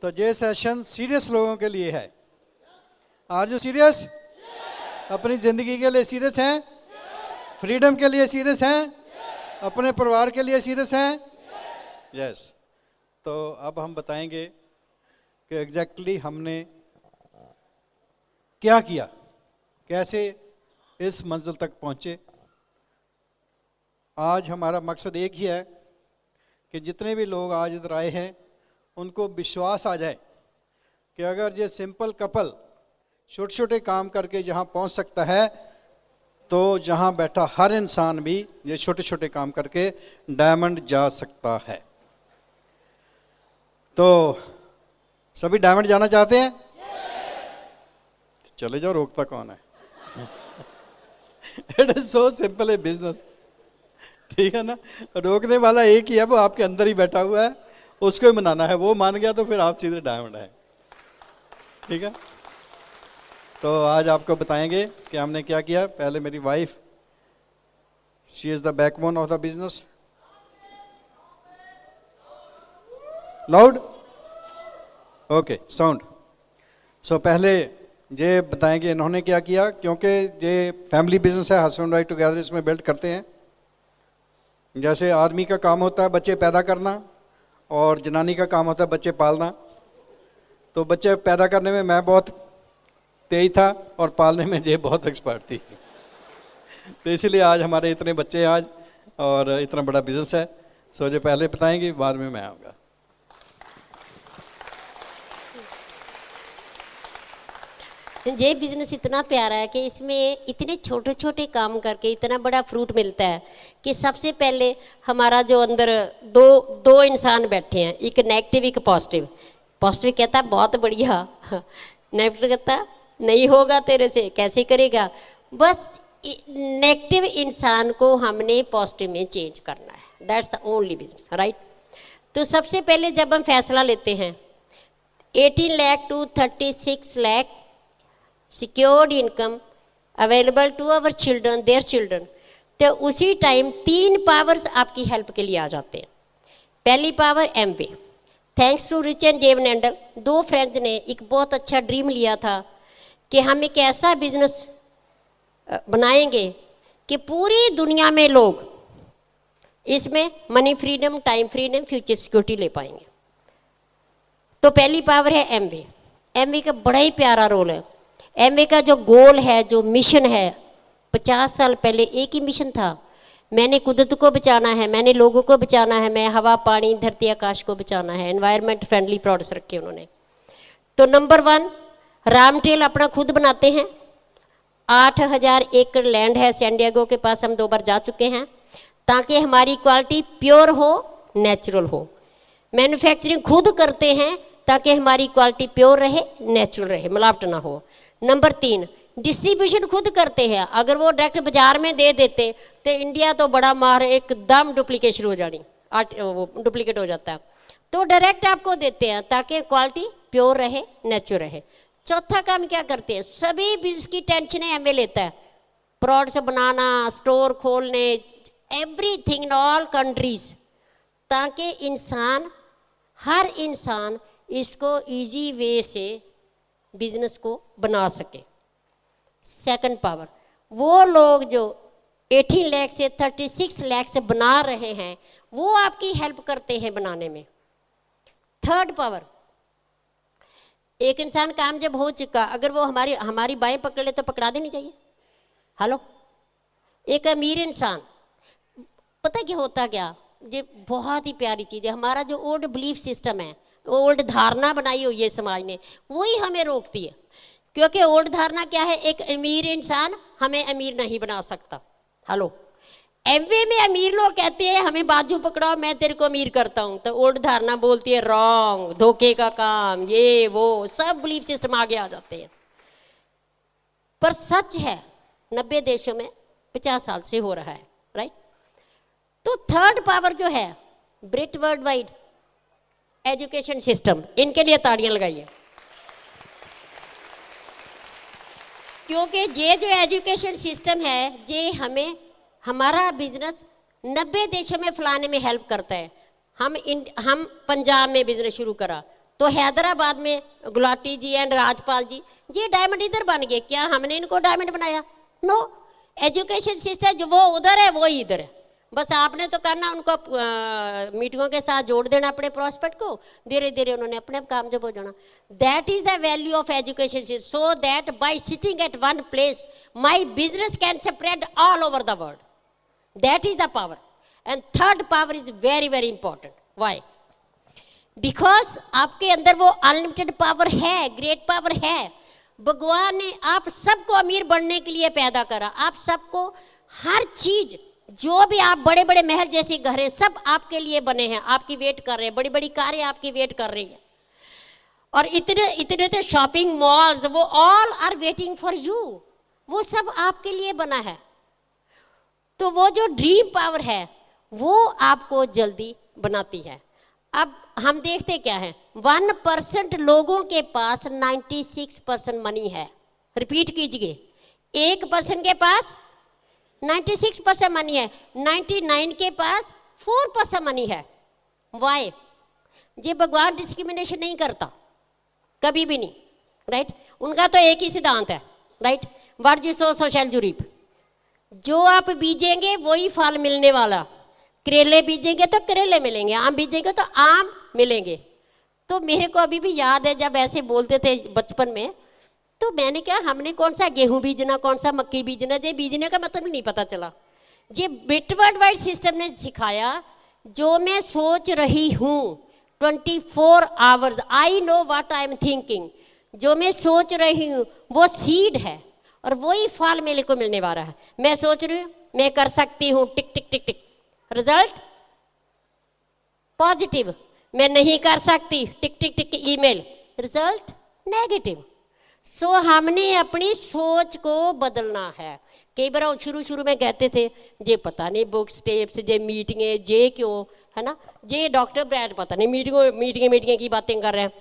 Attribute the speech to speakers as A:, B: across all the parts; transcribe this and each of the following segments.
A: तो ये session serious लोगों के लिए है। Are you serious? अपनी ज़िंदगी के लिए सीरियस हैं? फ्रीडम के लिए सीरियस हैं? अपने परिवार के लिए सीरियस हैं? यस। तो अब हम बताएंगे कि एग्जैक्टली हमने क्या किया, कैसे इस मंजिल तक पहुंचे। आज हमारा मकसद एक ही है कि जितने भी लोग आज इधर आए हैं उनको विश्वास आ जाए कि अगर ये सिंपल कपल छोटे छोटे काम करके जहाँ पहुँच सकता है, तो जहाँ बैठा हर इंसान भी ये छोटे छोटे काम करके डायमंड जा सकता है। तो सभी डायमंड जाना चाहते हैं? चले जाओ, रोकता कौन है? It is so simple A business, ठीक है ना। रोकने वाला एक ही है, वो आपके अंदर ही बैठा हुआ है, उसको ही मनाना है। वो मान गया तो फिर आप सीधे डायमंड है, ठीक है। तो आज आपको बताएंगे कि हमने क्या किया। पहले मेरी wife, she is the backbone of the business. Loud? Okay, sound. So पहले ये बताएंगे इन्होंने क्या किया, क्योंकि ये फैमिली बिजनेस है, हस्बैंड वाइफ टुगेदर इसमें बिल्ड करते हैं। जैसे आदमी का काम होता है बच्चे पैदा करना और जनानी का काम होता है बच्चे पालना। तो बच्चे पैदा करने में मैं बहुत तेज था और पालने में ये बहुत एक्सपर्ट थी। तो इसलिए आज हमारे इतने बच्चे आज और इतना बड़ा बिजनेस है। सो जो पहले बताएंगे, बाद में मैं आऊँगा।
B: ये बिजनेस इतना प्यारा है कि इसमें इतने छोटे छोटे काम करके इतना बड़ा फ्रूट मिलता है कि सबसे पहले हमारा जो अंदर दो इंसान बैठे हैं, एक नेगेटिव एक पॉजिटिव। पॉजिटिव कहता है बहुत बढ़िया, नेगेटिव कहता नहीं होगा तेरे से, कैसे करेगा। बस नेगेटिव इंसान को हमने पॉजिटिव में चेंज करना है। That's the only business, right. तो सबसे पहले जब हम फैसला लेते हैं 18 lakh to 36 lakh secured income available to our children, their children, तो उसी टाइम 3 पावर्स आपकी हेल्प के लिए आ जाते हैं। पहली power Amway, thanks to Rich and Jay Van Andel, 2 friends ने एक बहुत अच्छा ड्रीम लिया था कि हम एक ऐसा बिजनेस बनाएंगे कि पूरी दुनिया में लोग इसमें money freedom, time freedom, future security ले पाएंगे। तो पहली पावर है एमवे। एमवे का बड़ा ही प्यारा रोल है। एमवे का जो गोल है, जो मिशन है, 50 साल पहले एक ही मिशन था, मैंने कुदरत को बचाना है, मैंने लोगों को बचाना है, मैं हवा पानी धरती आकाश को बचाना है। एनवायरनमेंट फ्रेंडली प्रोडक्ट्स रखे उन्होंने। तो नंबर 1 राम टेल अपना खुद बनाते हैं। 8000 एकड़ लैंड है सैन डिएगो के पास, हम 2 बार जा चुके हैं, ताकि हमारी क्वालिटी प्योर हो, नेचुरल हो। मैन्युफैक्चरिंग खुद करते हैं ताकि हमारी क्वालिटी प्योर रहे, नेचुरल रहे, मिलावट ना हो। नंबर 3 डिस्ट्रीब्यूशन खुद करते हैं। अगर वो डायरेक्ट बाजार में दे देते तो इंडिया तो बड़ा मार एकदम डुप्लीकेशन हो जानी, डुप्लीकेट हो जाता है। तो डायरेक्ट आपको देते हैं ताकि क्वालिटी प्योर रहे, नेचुरल रहे। चौथा काम क्या करते हैं, सभी बिजनेस की टेंशन एमवे लेता है। प्रोडक्ट्स बनाना, स्टोर खोलने, एवरीथिंग इन ऑल कंट्रीज, ताकि इंसान, हर इंसान इसको इजी वे से बिजनेस को बना सके। सेकंड पावर, वो लोग जो 18 लाख से 36 लाख से बना रहे हैं, वो आपकी हेल्प करते हैं बनाने में। थर्ड पावर, एक इंसान काम जब हो चुका, अगर वो हमारी बाएं पकड़ ले तो पकड़ा देनी चाहिए। हेलो, एक अमीर इंसान, पता क्या होता क्या, ये बहुत ही प्यारी चीज़ है। हमारा जो ओल्ड बिलीफ सिस्टम है, ओल्ड धारणा बनाई हुई है समाज ने, वही हमें रोकती है। क्योंकि ओल्ड धारणा क्या है, एक अमीर इंसान हमें अमीर नहीं बना सकता। हेलो, एमवे में अमीर लोग कहते हैं हमें बाजू पकड़ाओ मैं तेरे को अमीर करता हूं, तो ओल्ड धारणा बोलती है रॉन्ग, धोखे का काम, ये वो सब बिलीफ सिस्टम आगे आ जाते हैं। पर सच है 90 देशों में 50 साल से हो रहा है, राइट। तो थर्ड पावर जो है, ब्रिट वर्ल्ड वाइड एजुकेशन सिस्टम, इनके लिए ताड़ियां लगाइए। क्योंकि ये जो एजुकेशन सिस्टम है, ये हमें हमारा बिजनेस 90 देशों में फैलाने में हेल्प करता है। हम पंजाब में बिजनेस शुरू करा, तो हैदराबाद में गुलाटी जी एंड राजपाल जी, ये डायमंड इधर बन गए, क्या हमने इनको डायमंड बनाया? नो, एजुकेशन सिस्टम जो वो उधर है वो ही इधर है। बस आपने तो करना उनको मीटिंगों के साथ जोड़ देना अपने प्रोस्पेक्ट को, धीरे धीरे उन्होंने अपने काम जब हो जाना। That is the value of education system, so that bye sitting at one place my business can spread all over the world. That is the power. And third power is very very important. Why? Because आपके अंदर वो unlimited power है, great power है। भगवान ने आप सबको अमीर बनने के लिए पैदा करा। आप सबको हर चीज, जो भी आप बड़े बड़े महल जैसे घर है, सब आपके लिए बने हैं, आपकी वेट कर रहे हैं, बड़ी बड़ी कारें आपकी वेट कर रही है, और इतने इतने तो शॉपिंग मॉल्स, वो all are waiting for you, वो सब आपके लिए बना है। तो वो जो ड्रीम पावर है वो आपको जल्दी बनाती है। अब हम देखते क्या है, 1% लोगों के पास 96% मनी है। रिपीट कीजिए, 1% के पास 96% मनी है, 99 के पास 4% मनी है। वाई? ये भगवान डिस्क्रिमिनेशन नहीं करता, कभी भी नहीं, राइट? उनका तो एक ही सिद्धांत है, right? What you sow so shall you reap. जो आप बीजेंगे वही फल मिलने वाला। करेले बीजेंगे तो करेले मिलेंगे, आम बीजेंगे तो आम मिलेंगे। तो मेरे को अभी भी याद है जब ऐसे बोलते थे बचपन में, तो मैंने कहा हमने कौन सा गेहूं बीजना, कौन सा मक्की बीजना, ये बीजने का मतलब ही नहीं पता चला। ये बिटवर्ड वाइड सिस्टम ने सिखाया, जो मैं सोच रही हूँ 24 hours, I know what I am thinking, जो मैं सोच रही हूँ वो सीड है और वही फल मेरे को मिलने वाला है। मैं सोच रही हूँ मैं कर सकती हूँ, टिक टिक टिक टिक, रिजल्ट पॉजिटिव। मैं नहीं कर सकती, टिक टिक टिक ईमेल, रिजल्ट नेगेटिव। सो हमने अपनी सोच को बदलना है। कई बार शुरू शुरू में कहते थे ये पता नहीं बुक्स टेप्स, ये मीटिंगें, ये क्यों, है ना, ये डॉक्टर ब्रैड पता नहीं मीटिंगें की बातें कर रहे हैं।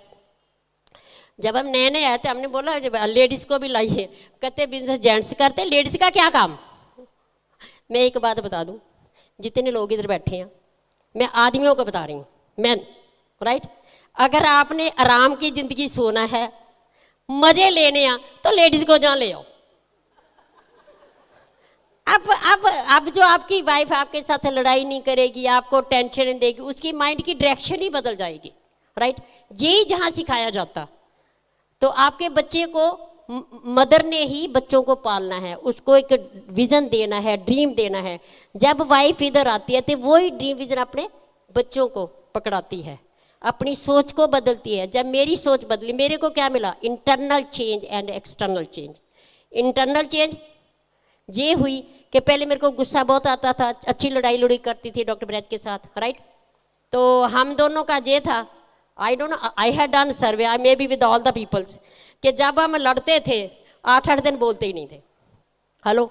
B: जब हम नए नए आए थे हमने बोला लेडीज को भी लाइए, कहते बिजनेस जेंट्स करते, लेडीज का क्या काम। मैं एक बात बता दूं, जितने लोग इधर बैठे हैं मैं आदमियों को बता रही हूँ, मैन, राइट? अगर आपने आराम की जिंदगी सोना है, मजे लेने हैं, तो लेडीज को जहाँ ले आओ। अब जो आपकी वाइफ आपके साथ लड़ाई नहीं करेगी, आपको टेंशन नहीं देगी, उसकी माइंड की डायरेक्शन ही बदल जाएगी, राइट? यही जहाँ सिखाया जाता। तो आपके बच्चे को मदर ने ही बच्चों को पालना है, उसको एक विजन देना है, ड्रीम देना है। जब वाइफ इधर आती है तो वही ड्रीम विजन अपने बच्चों को पकड़ाती है, अपनी सोच को बदलती है। जब मेरी सोच बदली, मेरे को क्या मिला? Internal change and external change. Internal change ये हुई कि पहले मेरे को गुस्सा बहुत आता था, अच्छी लड़ाई लड़ी करती थी डॉक्टर ब्रैज के साथ, राइट? तो हम दोनों का ये था, I don't know, I had done survey, I may be with all the peoples, कि जब हम लड़ते थे 8-8 दिन बोलते ही नहीं थे। हेलो,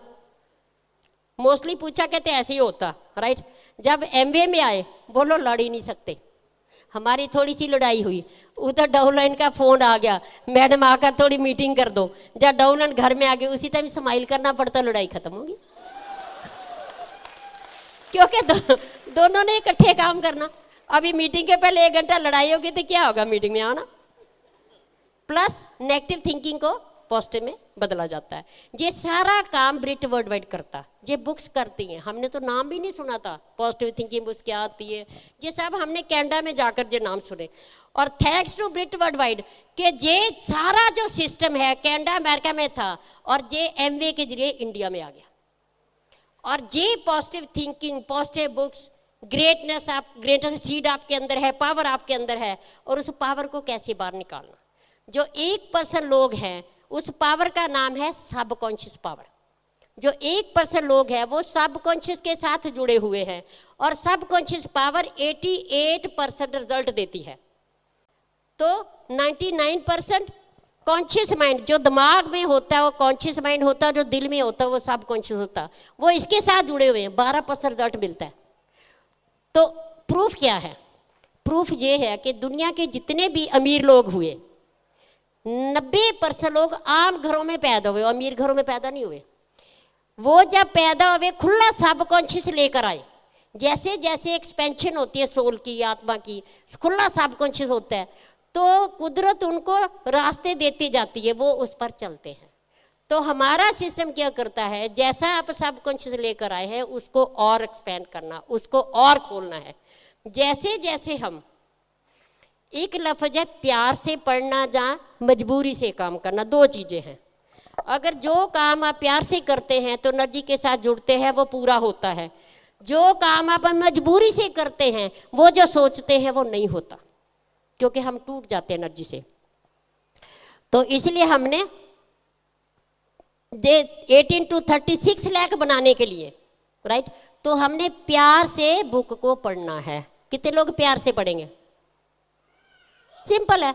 B: मोस्टली पूछा कहते ऐसे ही होता, राइट? जब एमवे में आए, बोलो लड़ ही नहीं सकते। हमारी थोड़ी सी लड़ाई हुई, उधर डाउनलाइन का फोन आ गया, मैडम आकर थोड़ी मीटिंग कर दो। जब डाउनलाइन घर में आ गए, उसी टाइम स्माइल करना पड़ता, लड़ाई खत्म होगी। क्योंकि दोनों ने इकट्ठे काम करना। अभी मीटिंग के पहले 1 घंटा लड़ाई होगी तो क्या होगा मीटिंग में आना। प्लस नेगेटिव थिंकिंग को पॉजिटिव में बदला जाता है। ये सारा काम ब्रिट वर्ल्ड वाइड करता, ये बुक्स करती हैं। हमने तो नाम भी नहीं सुना था, पॉजिटिव थिंकिंग बुक्स क्या आती है, ये सब हमने कनाडा में जाकर ये नाम सुने। और थैंक्स टू ब्रिट वर्ल्ड वाइड कि ये सारा जो सिस्टम है कनाडा अमेरिका में था और ये एमवे के जरिए इंडिया में आ गया। और ये positive thinking, positive books, greatness, आप ग्रेटर सीड आपके अंदर है, पावर आपके अंदर है, और उस पावर को कैसे बाहर निकालना। जो 1% लोग हैं उस पावर का नाम है सबकॉन्शियस पावर। जो 1% लोग हैं वो सबकॉन्शियस के साथ जुड़े हुए हैं, और सबकॉन्शियस पावर 88% रिजल्ट देती है। तो 99% कॉन्शियस माइंड जो दिमाग में होता है वो कॉन्शियस माइंड होता है, जो दिल में होता है वो सबकॉन्शियस होता है, वो इसके साथ जुड़े हुए हैं। 12% रिजल्ट मिलता है। तो प्रूफ क्या है? प्रूफ ये है कि दुनिया के जितने भी अमीर लोग हुए, 90% लोग आम घरों में पैदा हुए, अमीर घरों में पैदा नहीं हुए। वो जब पैदा हुए खुला सबकॉन्शियस लेकर आए। जैसे जैसे एक्सपेंशन होती है सोल की, आत्मा की, खुला सबकॉन्शियस होता है, तो कुदरत उनको रास्ते देती जाती है, वो उस पर चलते हैं। तो हमारा सिस्टम क्या करता है, जैसा आप सबकॉन्शियस लेकर आए हैं उसको और एक्सपेंड करना, उसको और खोलना है। जैसे जैसे हम, एक लफ्ज है प्यार से पढ़ना या मजबूरी से काम करना, दो चीजें हैं। अगर जो काम आप प्यार से करते हैं तो एनर्जी के साथ जुड़ते हैं, वो पूरा होता है। जो काम आप मजबूरी से करते हैं, वो जो सोचते हैं वो नहीं होता, क्योंकि हम टूट जाते हैं एनर्जी से। तो इसलिए हमने 18 to 36 लाख बनाने के लिए, राइट, तो हमने प्यार से बुक को पढ़ना है। कितने लोग प्यार से पढ़ेंगे? सिंपल है।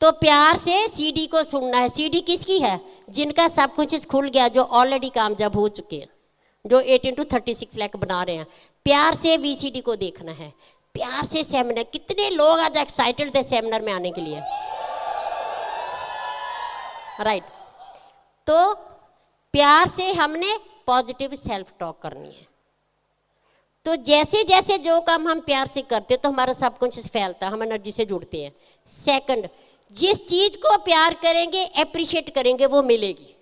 B: तो प्यार से सीडी को सुनना है। सीडी किसकी है? जिनका सब कुछ खुल गया, जो ऑलरेडी कामयाब हो चुके हैं, जो 18 to 36 लाख बना रहे हैं। प्यार से वीसीडी को देखना है, प्यार से सेमिनार। कितने लोग आज एक्साइटेड थे सेमिनार में आने के लिए, राइट। तो प्यार से हमने पॉजिटिव सेल्फ टॉक करनी है। तो जैसे जैसे जो काम हम प्यार से करते हैं तो हमारा सबकॉन्शियस फैलता है, हम एनर्जी से जुड़ते हैं। सेकंड, जिस चीज को प्यार करेंगे, अप्रिशिएट करेंगे, वो मिलेगी।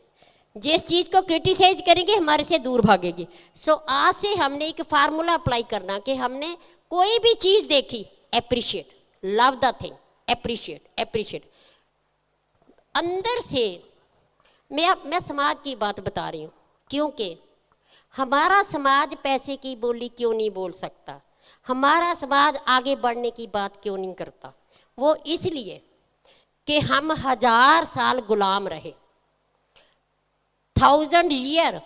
B: जिस चीज को क्रिटिसाइज करेंगे, हमारे से दूर भागेगी। सो आज से हमने एक फार्मूला अप्लाई करना कि हमने कोई भी चीज देखी, appreciate, love the thing, appreciate appreciate. अंदर से मैं समाज की बात बता रही हूँ, क्योंकि हमारा समाज पैसे की बोली क्यों नहीं बोल सकता, हमारा समाज आगे बढ़ने की बात क्यों नहीं करता? वो इसलिए कि हम 1000 साल गुलाम रहे, 1000 ईयर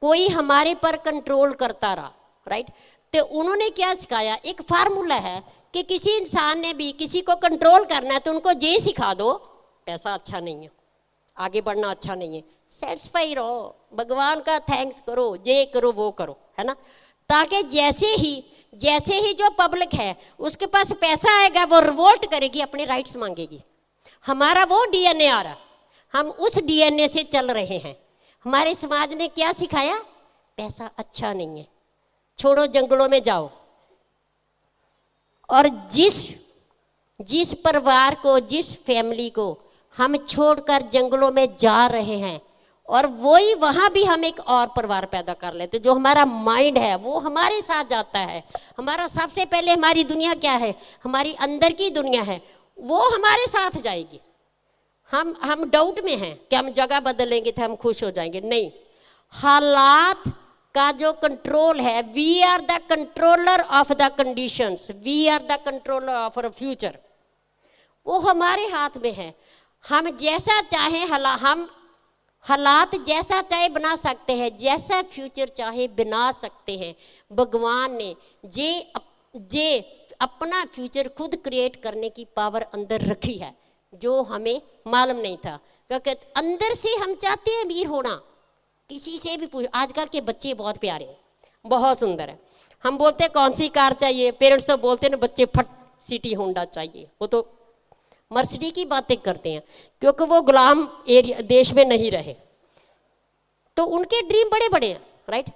B: कोई हमारे पर कंट्रोल करता रहा, राइट। तो उन्होंने क्या सिखाया? एक फार्मूला है कि किसी इंसान ने भी किसी को कंट्रोल करना है तो उनको ये सिखा दो, पैसा अच्छा नहीं है, आगे बढ़ना अच्छा नहीं है, सेटिस्फाई रहो, भगवान का थैंक्स करो, ये करो वो करो, है ना। ताकि जैसे ही जो पब्लिक है उसके पास पैसा आएगा, वो रिवोल्ट करेगी, अपने राइट्स मांगेगी। हमारा वो डीएनए आ रहा, हम उस डीएनए से चल रहे हैं। हमारे समाज ने क्या सिखाया? पैसा अच्छा नहीं है, छोड़ो, जंगलों में जाओ। और जिस परिवार को, जिस फैमिली को हम छोड़कर जंगलों में जा रहे हैं, और वही वहां भी हम एक और परिवार पैदा कर लेते। जो हमारा माइंड है वो हमारे साथ जाता है। हमारा सबसे पहले, हमारी दुनिया क्या है? हमारी अंदर की दुनिया है, वो हमारे साथ जाएगी। हम डाउट में हैं कि हम जगह बदलेंगे तो हम खुश हो जाएंगे, नहीं। हालात का जो कंट्रोल है, we are the controller of the conditions, we are the controller of our future, वो हमारे हाथ में है। हम जैसा चाहे हम हालात जैसा चाहे बना सकते हैं, जैसा फ्यूचर चाहे बना सकते हैं। भगवान ने जे अपना फ्यूचर खुद क्रिएट करने की पावर अंदर रखी है, जो हमें मालूम नहीं था। क्योंकि अंदर से हम चाहते हैं अमीर होना, किसी से भी पूछ। आजकल के बच्चे बहुत प्यारे हैं, बहुत सुंदर है। हम बोलते हैं कौन सी कार चाहिए, पेरेंट्स तो बोलते हैं ना बच्चे फट सिटी होंडा चाहिए, वो तो मर्सिडीज की बातें करते हैं, क्योंकि वो गुलाम एरिया देश में नहीं रहे, तो उनके ड्रीम बड़े बड़े हैं, राइट।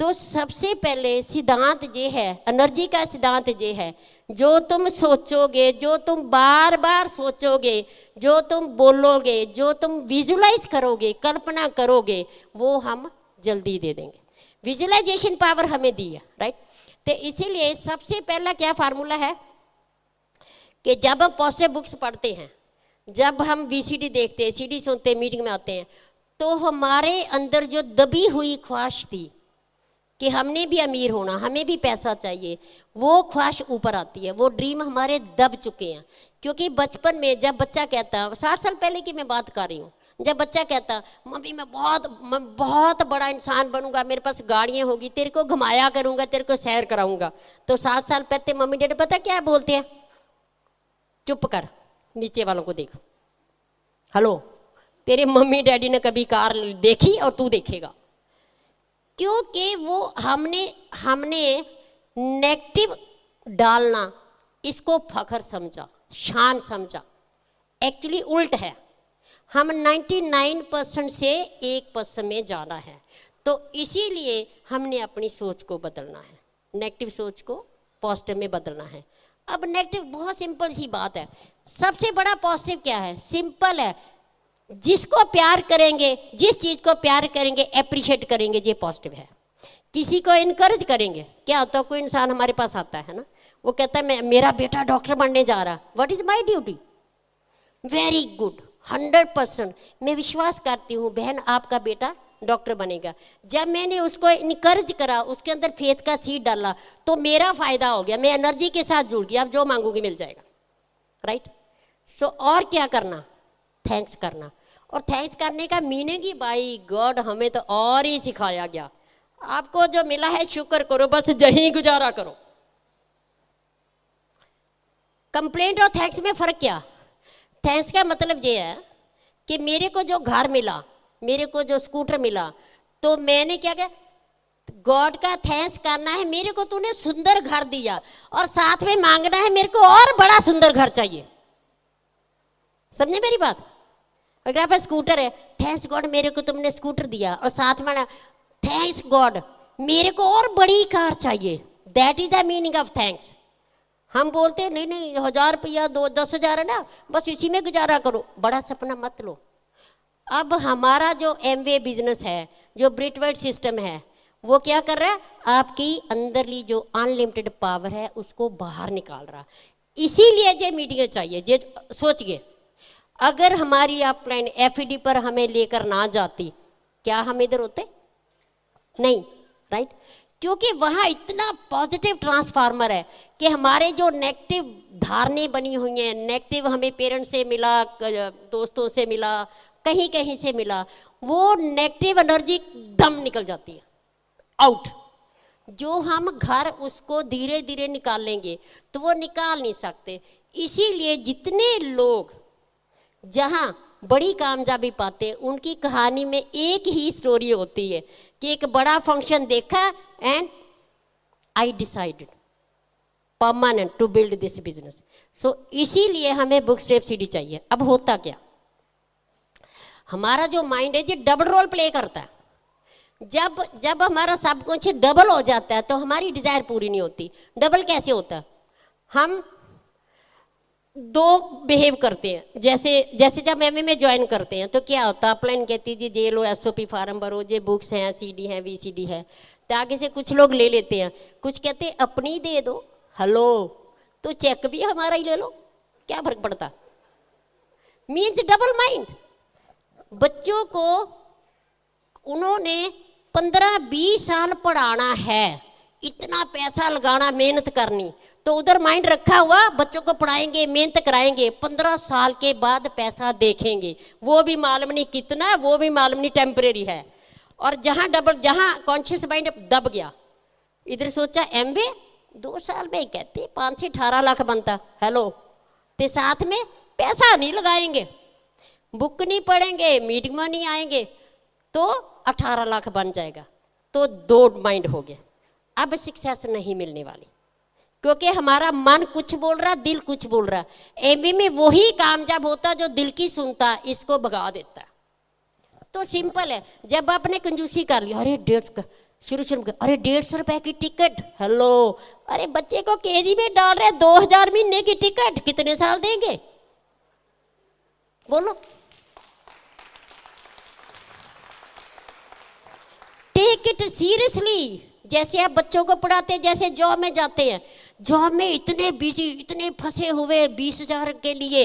B: तो सबसे पहले सिद्धांत ये है, एनर्जी का सिद्धांत ये है, जो तुम सोचोगे, जो तुम बार बार सोचोगे, जो तुम बोलोगे, जो तुम विजुलाइज करोगे, कल्पना करोगे, वो हम जल्दी दे देंगे। विजुलाइजेशन पावर हमें दी है, राइट। तो इसीलिए सबसे पहला क्या फार्मूला है कि जब हम पॉजिटिव बुक्स पढ़ते हैं, जब हम वीसीडी देखते हैं, सीडी सुनते हैं, मीटिंग में आते हैं, तो हमारे अंदर जो दबी हुई ख्वाहिश थी कि हमने भी अमीर होना, हमें भी पैसा चाहिए, वो ख्वाहिश ऊपर आती है। वो ड्रीम हमारे दब चुके हैं। क्योंकि बचपन में जब बच्चा कहता, 60 साल पहले की मैं बात कर रही हूँ, जब बच्चा कहता मम्मी मैं बहुत बड़ा इंसान बनूंगा, मेरे पास गाड़ियाँ होगी, तेरे को घुमाया करूँगा, तेरे को सैर कराऊंगा, तो 60 साल पहले मम्मी डैडी पता क्या बोलते हैं? चुप कर, नीचे वालों को देखो। हेलो, तेरे मम्मी डैडी ने कभी कार देखी और तू देखेगा? क्योंकि वो हमने नेगेटिव डालना, इसको फखर समझा, शान समझा। एक्चुअली उल्ट है, हम 99% से 1% में जाना है। तो इसीलिए हमने अपनी सोच को बदलना है, नेगेटिव सोच को पॉजिटिव में बदलना है। अब नेगेटिव बहुत सिंपल सी बात है। सबसे बड़ा पॉजिटिव क्या है? सिंपल है, जिसको प्यार करेंगे, जिस चीज को प्यार करेंगे, अप्रिशिएट करेंगे, ये पॉजिटिव है। किसी को इनकरेज करेंगे, क्या होता है, कोई इंसान हमारे पास आता है ना, वो कहता है मेरा बेटा डॉक्टर बनने जा रहा, what is my duty? Very good, 100% मैं विश्वास करती हूँ बहन आपका बेटा डॉक्टर बनेगा। जब मैंने उसको इनकरेज करा, उसके अंदर फेथ का सीड डाला, तो मेरा फायदा हो गया, मैं एनर्जी के साथ जुड़ गया, अब जो मांगूंगी मिल जाएगा, राइट? सो और क्या करना? थैंक्स करना। और थैंक्स करने का मीनिंग ही बाई गॉड हमें तो और ही सिखाया गया, आपको जो मिला है शुक्र करो, बस यही गुजारा करो। कंप्लेंट और थैंक्स में फर्क क्या? थैंक्स का मतलब ये है कि मेरे को जो घर मिला, मेरे को जो स्कूटर मिला, तो मैंने क्या किया? गॉड का थैंक्स करना है, मेरे को तूने सुंदर घर दिया, और साथ में मांगना है मेरे को और बड़ा सुंदर घर चाहिए। समझे मेरी बात? अगर आप स्कूटर है, थैंक्स गॉड मेरे को तुमने स्कूटर दिया, और साथ में थैंक्स गॉड मेरे को और बड़ी कार चाहिए। That is the meaning of thanks. हम बोलते हैं नहीं नहीं 1000 रुपया 10,000 है ना, बस इसी में गुजारा करो, बड़ा सपना मत लो। अब हमारा जो एमवे बिजनेस है, जो ब्रिटवर्ड सिस्टम है, वो क्या कर रहा है? आपकी अंदरली जो अनलिमिटेड पावर है उसको बाहर निकाल रहा। इसीलिए ये मीटिंग चाहिए। ये सोचिए, अगर हमारी अपलाइन एफईडी पर हमें लेकर ना जाती, क्या हम इधर होते? नहीं, राइट? क्योंकि वहाँ इतना पॉजिटिव ट्रांसफार्मर है कि हमारे जो नेगेटिव धारणे बनी हुई हैं, नेगेटिव हमें पेरेंट्स से मिला, दोस्तों से मिला, कहीं कहीं से मिला, वो नेगेटिव एनर्जी दम निकल जाती है आउट। जो हम घर उसको धीरे धीरे निकाल लेंगे तो वो निकाल नहीं सकते। इसीलिए जितने लोग जहाँ बड़ी कामयाबी पाते हैं, उनकी कहानी में एक ही स्टोरी होती है कि एक बड़ा फंक्शन देखा and I decided permanent to build this business. So इसीलिए हमें बुक स्टेप सीडी चाहिए। अब होता क्या, हमारा जो माइंड है ये डबल रोल प्ले करता है। जब हमारा सब कुछ डबल हो जाता है तो हमारी डिजायर पूरी नहीं होती। डबल कैसे होता है? हम दो बिहेव करते हैं। जैसे जब एमए में ज्वाइन करते हैं तो क्या होता है, अपलाइन कहती जी ये लो एसओपी फार्म भरो, ये बुक्स हैं, सीडी है, वीसीडी है, तो आगे से कुछ लोग ले लेते हैं, कुछ कहते हैं अपनी दे दो, हेलो तो चेक भी हमारा ही ले लो, क्या फर्क पड़ता? Means double mind. बच्चों को उन्होंने 15-20 साल पढ़ाना है, इतना पैसा लगाना, मेहनत करनी, तो उधर माइंड रखा हुआ बच्चों को पढ़ाएंगे, मेहनत कराएंगे, 15 साल के बाद पैसा देखेंगे, वो भी मालूम नहीं कितना, वो भी मालूम नहीं टेम्परेरी है। और जहाँ कॉन्शियस माइंड दब गया, इधर सोचा एमवे 2 साल में ही कहते 5 से 18 लाख बनता, हेलो ते साथ में पैसा नहीं लगाएंगे, बुक नहीं पढ़ेंगे, मीटिंग में नहीं आएंगे, तो 18 लाख बन जाएगा। तो 2 माइंड हो गया। अब सक्सेस नहीं मिलने वाली, क्योंकि हमारा मन कुछ बोल रहा, दिल कुछ बोल रहा। एमबी में वही कामयाब होता जो दिल की सुनता, इसको भगा देता। तो सिंपल है, जब आपने कंजूसी कर ली, अरे 150 शुरू अरे 150 रुपए की टिकट, हेलो अरे बच्चे को केजी में डाल रहे 2000 महीने की टिकट, कितने साल देंगे बोलो? Take it seriously. जैसे आप बच्चों को पढ़ाते हैं, जैसे जॉब में जाते हैं, जॉब में इतने बिजी, इतने फंसे हुए 20,000 के लिए,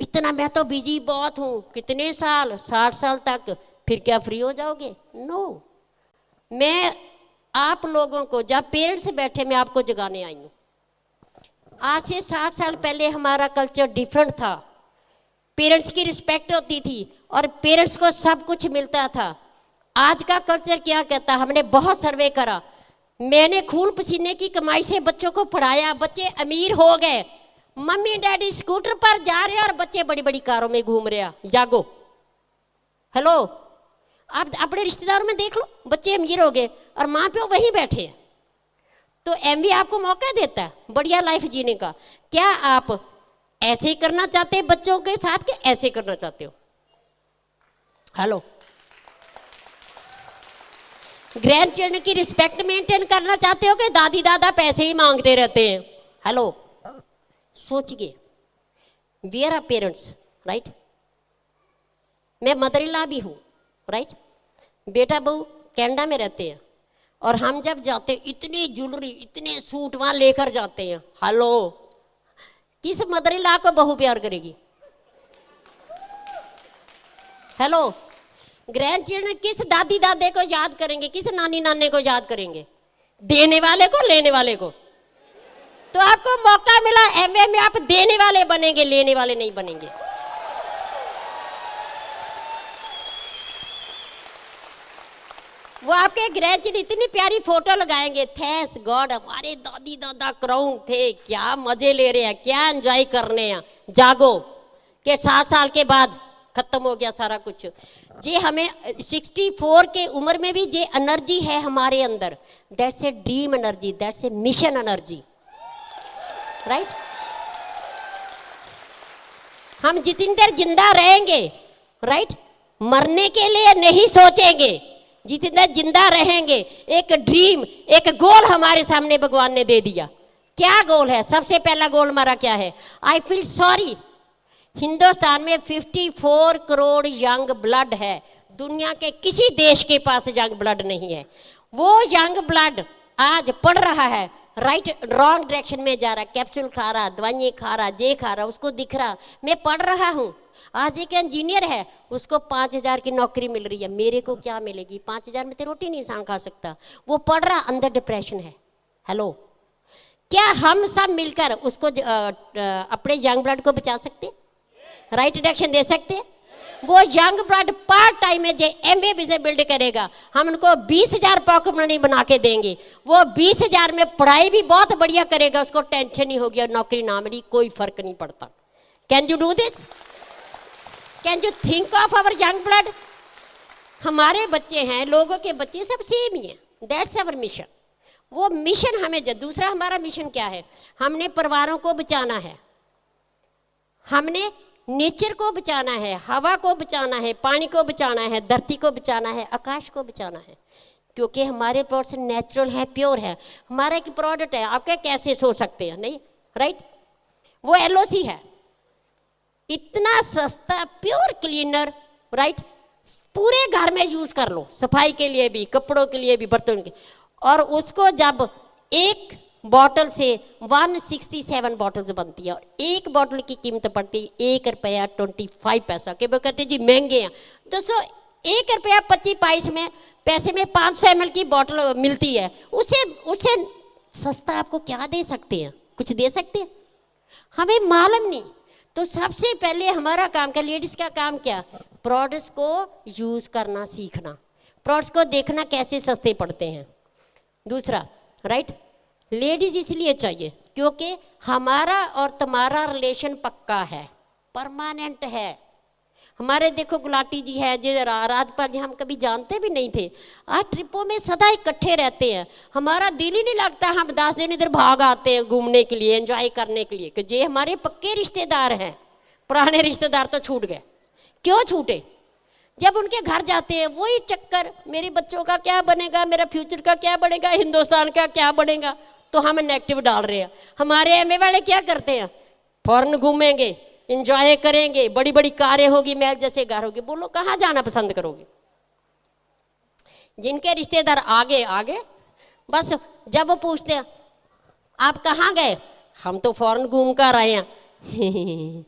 B: इतना मैं तो बिजी बहुत हूँ, कितने साल? 60 साल तक। फिर क्या फ्री हो जाओगे? नो। मैं आप लोगों को, जब पेरेंट्स बैठे, मैं आपको जगाने आई हूँ। आज से 60 साल पहले हमारा कल्चर डिफरेंट था। पेरेंट्स की रिस्पेक्ट होती थी और पेरेंट्स को सब कुछ मिलता था। आज का कल्चर क्या कहता? हमने बहुत सर्वे करा, मैंने खून पसीने की कमाई से बच्चों को पढ़ाया, बच्चे अमीर हो गए, मम्मी डैडी स्कूटर पर जा रहे हैं और बच्चे बड़ी बड़ी कारों में घूम रहे हैं। जागो, हेलो, आप अपने रिश्तेदारों में देख लो, बच्चे अमीर हो गए और माँ प्यो वहीं बैठे हैं। तो एमवी आपको मौका देता है बढ़िया लाइफ जीने का। क्या आप ऐसे ही करना चाहते हैं बच्चों के साथ, कि ऐसे करना चाहते हो? हेलो, ग्रैंड चिल्ड्रन की रिस्पेक्ट मेंटेन करना चाहते हो कि दादी दादा पैसे ही मांगते रहते हैं? हेलो, सोचिए, वी आर पेरेंट्स, राइट। मैं मदर इन लॉ भी हूँ, राइट। बेटा बहू कनाडा में रहते हैं और हम जब जाते इतनी ज्वेलरी इतने सूट वहाँ लेकर जाते हैं। हेलो, किस मदर इन लॉ को बहू प्यार करेगी? हेलो, ग्रैंड चिल्ड्रन किस दादी दादे को याद करेंगे, किस नानी नाने को याद करेंगे? देने वाले को, लेने वाले को। तो आपको मौका मिला एमए में, आप देने वाले बनेंगे, लेने वाले नहीं बनेंगे। वो आपके ग्रैंड चिल्ड्रन इतनी प्यारी फोटो लगाएंगे, थैंक्स गॉड हमारे दादी दादा क्राउन थे, क्या मजे ले रहे हैं, क्या एंजॉय करने हैं। जागो के 7 साल के बाद खत्म हो गया सारा कुछ। जे हमें 64 के उम्र में भी जे एनर्जी है हमारे अंदर, that's a dream energy, that's a mission energy, right. हम जितनी देर जिंदा रहेंगे, राइट, मरने के लिए नहीं सोचेंगे। जितनी देर जिंदा रहेंगे, एक ड्रीम, एक गोल हमारे सामने भगवान ने दे दिया। क्या गोल है? सबसे पहला गोल हमारा क्या है? आई फील सॉरी, हिंदुस्तान में 54 करोड़ यंग ब्लड है, दुनिया के किसी देश के पास यंग ब्लड नहीं है। वो यंग ब्लड आज पढ़ रहा है, राइट रॉन्ग डायरेक्शन में जा रहा है, कैप्सूल खा रहा, दवाइयाँ खा रहा, जे खा रहा, उसको दिख रहा मैं पढ़ रहा हूँ। आज एक इंजीनियर है, उसको 5,000 की नौकरी मिल रही है, मेरे को क्या मिलेगी? 5,000 में तो रोटी नहीं इंसान खा सकता। वो पढ़ रहा, अंदर डिप्रेशन है। हेलो, क्या हम सब मिलकर उसको अपने यंग ब्लड को बचा सकते, राइट डायरेक्शन दे सकते हैं? वो यंग ब्लड पार्ट टाइम में जो एमए बिजनेस बिल्ड करेगा, हम उनको 20,000 पॉकेट मनी बना के देंगे। वो 20,000 में पढ़ाई भी बहुत बढ़िया करेगा, उसको टेंशन नहीं होगी और नौकरी ना मिली, कोई फर्क नहीं पड़ता। Can you do this? Can you think of our young blood? हमारे बच्चे हैं, लोगों के बच्चे सब सेम ही है, दैट्स आवर मिशन। वो मिशन हमें दूसरा हमारा मिशन क्या है? हमने परिवारों को बचाना है, हमने नेचर को बचाना है, हवा को बचाना है, पानी को बचाना है, धरती को बचाना है, आकाश को बचाना है, क्योंकि हमारे प्रोडक्ट्स नेचुरल है, प्योर है। हमारा एक प्रोडक्ट है, आप क्या कैसे सोच सकते हैं? नहीं, राइट। वो एलओसी है, इतना सस्ता प्योर क्लीनर, राइट, पूरे घर में यूज कर लो, सफाई के लिए भी, कपड़ों के लिए भी, बर्तन के। और उसको जब एक बॉटल से 167 बॉटल्स बनती है और एक बॉटल की कीमत पड़ती है ₹1.25 के। वो कहते हैं जी महंगे हैं। दोस्तों, ₹1.25 में पैसे में 500 ml की बॉटल मिलती है, उससे सस्ता आपको क्या दे सकते हैं? कुछ दे सकते हैं? हमें मालूम नहीं। तो सबसे पहले हमारा काम क्या, लेडीज का काम क्या? प्रोडक्ट्स को यूज करना सीखना, प्रोडक्ट्स को देखना कैसे सस्ते पड़ते हैं। दूसरा, राइट, लेडीज इसलिए चाहिए क्योंकि हमारा और तुम्हारा रिलेशन पक्का है, परमानेंट है। हमारे देखो गुलाटी जी है, जो राजपाल जी, हम कभी जानते भी नहीं थे, आज ट्रिपों में सदा इकट्ठे रहते हैं। हमारा दिल ही नहीं लगता, हम 10 दिन इधर भाग आते हैं घूमने के लिए, एंजॉय करने के लिए, कि ये हमारे पक्के रिश्तेदार हैं। पुराने रिश्तेदार तो छूट गए। क्यों छूटे? जब उनके घर जाते हैं वही चक्कर, मेरे बच्चों का क्या बनेगा, मेरा फ्यूचर का क्या बनेगा, हिंदुस्तान का क्या बनेगा, तो हम नेगेटिव डाल रहे हैं। हमारे एमए वाले क्या करते हैं? फॉरेन घूमेंगे, एंजॉय करेंगे, बड़ी बड़ी कारें होगी, महल जैसे घर होगी। बोलो कहाँ जाना पसंद करोगे? जिनके रिश्तेदार आगे आगे, बस जब वो पूछते हैं आप कहाँ गए, हम तो फॉरेन घूम कर आए हैं।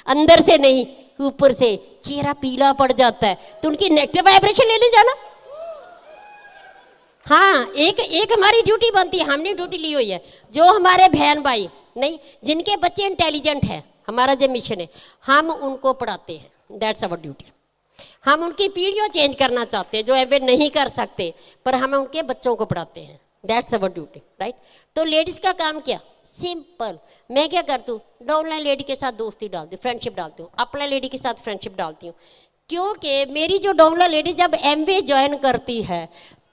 B: अंदर से नहीं, ऊपर से चेहरा पीला पड़ जाता है। तो उनकी नेगेटिव वाइब्रेशन लेने जाना। हाँ, एक हमारी ड्यूटी बनती है, हमने ड्यूटी ली हुई है। जो हमारे बहन भाई नहीं, जिनके बच्चे इंटेलिजेंट हैं, हमारा जो मिशन है, हम उनको पढ़ाते हैं, दैट्स आवर ड्यूटी। हम उनकी पीढ़ियों चेंज करना चाहते हैं, जो वे नहीं कर सकते, पर हम उनके बच्चों को पढ़ाते हैं, दैट्स आवर ड्यूटी, राइट। तो लेडीज का काम क्या? सिंपल। मैं क्या करती हूँ, डाउनलाइन लेडी के साथ दोस्ती डालती हूँ, फ्रेंडशिप डालती हूँ, अपना लेडी के साथ फ्रेंडशिप डालती हूँ। क्योंकि मेरी जो डाउनलाइन लेडी जब एमवे ज्वाइन करती है,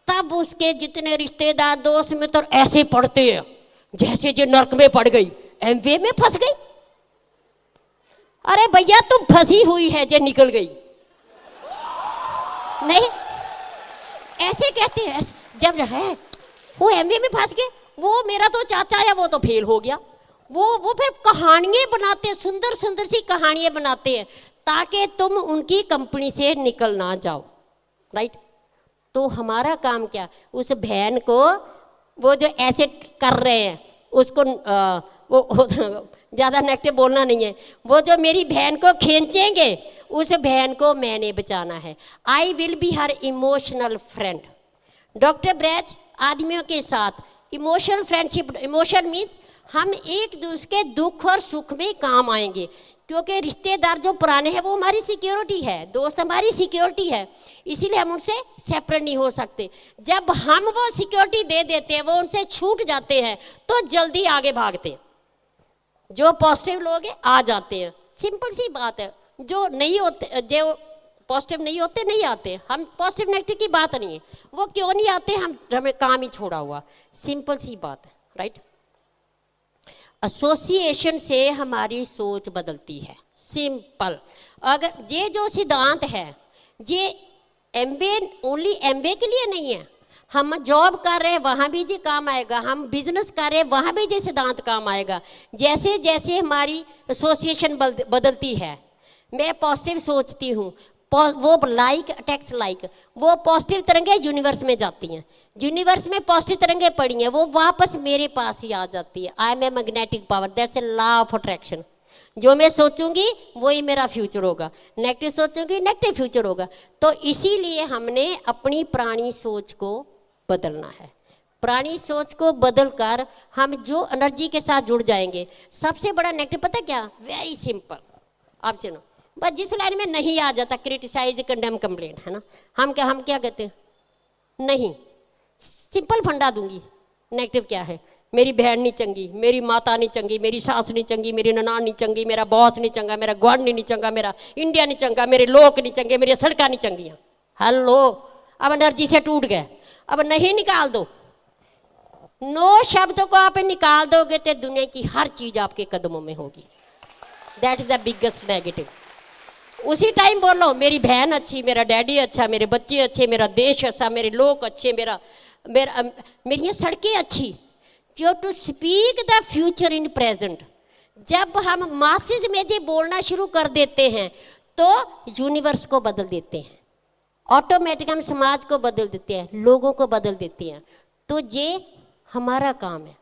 B: तब उसके जितने रिश्तेदार दोस्त मित्र ऐसे पढ़ते हैं जैसे जो नर्क में पड़ गई, एमवे में फंस गई। अरे भैया तुम फंसी हुई है जो निकल गई नहीं, ऐसे कहते हैं। जब है वो एमवे में फंस गए, वो मेरा तो चाचा है, वो तो फेल हो गया, वो फिर कहानियाँ बनाते हैं, सुंदर सुंदर सी कहानियाँ बनाते हैं ताकि तुम उनकी कंपनी से निकल ना जाओ, राइट। तो हमारा काम क्या, उस बहन को वो जो ऐसे कर रहे हैं उसको वो ज़्यादा नेगेटिव बोलना नहीं है, वो जो मेरी बहन को खींचेंगे उस बहन को मैंने बचाना है। I will be her emotional friend. Doctor ब्रैच आदमियों के साथ इमोशनल फ्रेंडशिप, इमोशन मीन्स हम एक दूसरे के दुख और सुख में काम आएंगे, क्योंकि रिश्तेदार जो पुराने हैं वो हमारी सिक्योरिटी है, दोस्त हमारी सिक्योरिटी है, इसीलिए हम उनसे सेपरेट नहीं हो सकते। जब हम वो सिक्योरिटी दे देते हैं, वो उनसे छूट जाते हैं तो जल्दी आगे भागते हैं। जो पॉजिटिव लोग हैं आ जाते हैं, सिंपल सी बात है। जो नहीं होते, जो पॉजिटिव नहीं होते नहीं आते। हम पॉजिटिव नेगेटिव की बात नहीं है, वो क्यों नहीं आते, हमें काम ही छोड़ा हुआ, सिंपल सी बात है, राइट। एसोसिएशन से हमारी सोच बदलती है, सिंपल। अगर ये जो सिद्धांत है ये एमबीए ओनली एमबीए के लिए नहीं है, हम जॉब कर रहे हैं वहाँ भी ये काम आएगा, हम बिजनेस कर रहे हैं वहाँ भी ये सिद्धांत काम आएगा। जैसे जैसे हमारी एसोसिएशन बदलती है, मैं पॉजिटिव सोचती हूँ, वो लाइक अटैक्स लाइक, वो पॉजिटिव तरंगे यूनिवर्स में जाती हैं, यूनिवर्स में पॉजिटिव तरंगे पड़ी हैं, वो वापस मेरे पास ही आ जाती है। I am a magnetic power, that's a law of attraction. जो मैं सोचूंगी वही मेरा फ्यूचर होगा, नेगेटिव सोचूंगी नेगेटिव फ्यूचर होगा। तो इसीलिए हमने अपनी पुरानी सोच को बदलना है। पुरानी सोच को बदलकर हम जो एनर्जी के साथ जुड़ जाएंगे। सबसे बड़ा नेगेटिव पता क्या, वेरी सिंपल, आप सुनो, बस जिस लाइन में नहीं आ जाता, क्रिटिसाइज कंडेम कंप्लेंट, है ना, हम क्या कहते हैं, नहीं, सिंपल फंडा दूंगी। नेगेटिव क्या है, मेरी बहन नहीं चंगी, मेरी माता नहीं चंगी, मेरी सास नहीं चंगी, मेरी ननान नहीं चंगी, मेरा बॉस नहीं चंगा, मेरा गवर्नर नहीं चंगा, मेरा इंडिया नहीं चंगा, मेरे लोग नहीं चंगे, मेरी सड़कें नहीं चंगी। हेलो, अब एनर्जी से टूट गए, अब नहीं निकाल दो। नो शब्दों को आप निकाल दोगे तो दुनिया की हर चीज आपके कदमों में होगी। That is the biggest negative. उसी टाइम बोलो मेरी बहन अच्छी, मेरा डैडी अच्छा, मेरे बच्चे अच्छे, मेरा देश अच्छा, मेरे लोग अच्छे, मेरी सड़कें अच्छी। जो to speak the future in present, जब हम मासेज में ये बोलना शुरू कर देते हैं तो यूनिवर्स को बदल देते हैं, ऑटोमेटिक हम समाज को बदल देते हैं, लोगों को बदल देते हैं। तो ये हमारा काम है।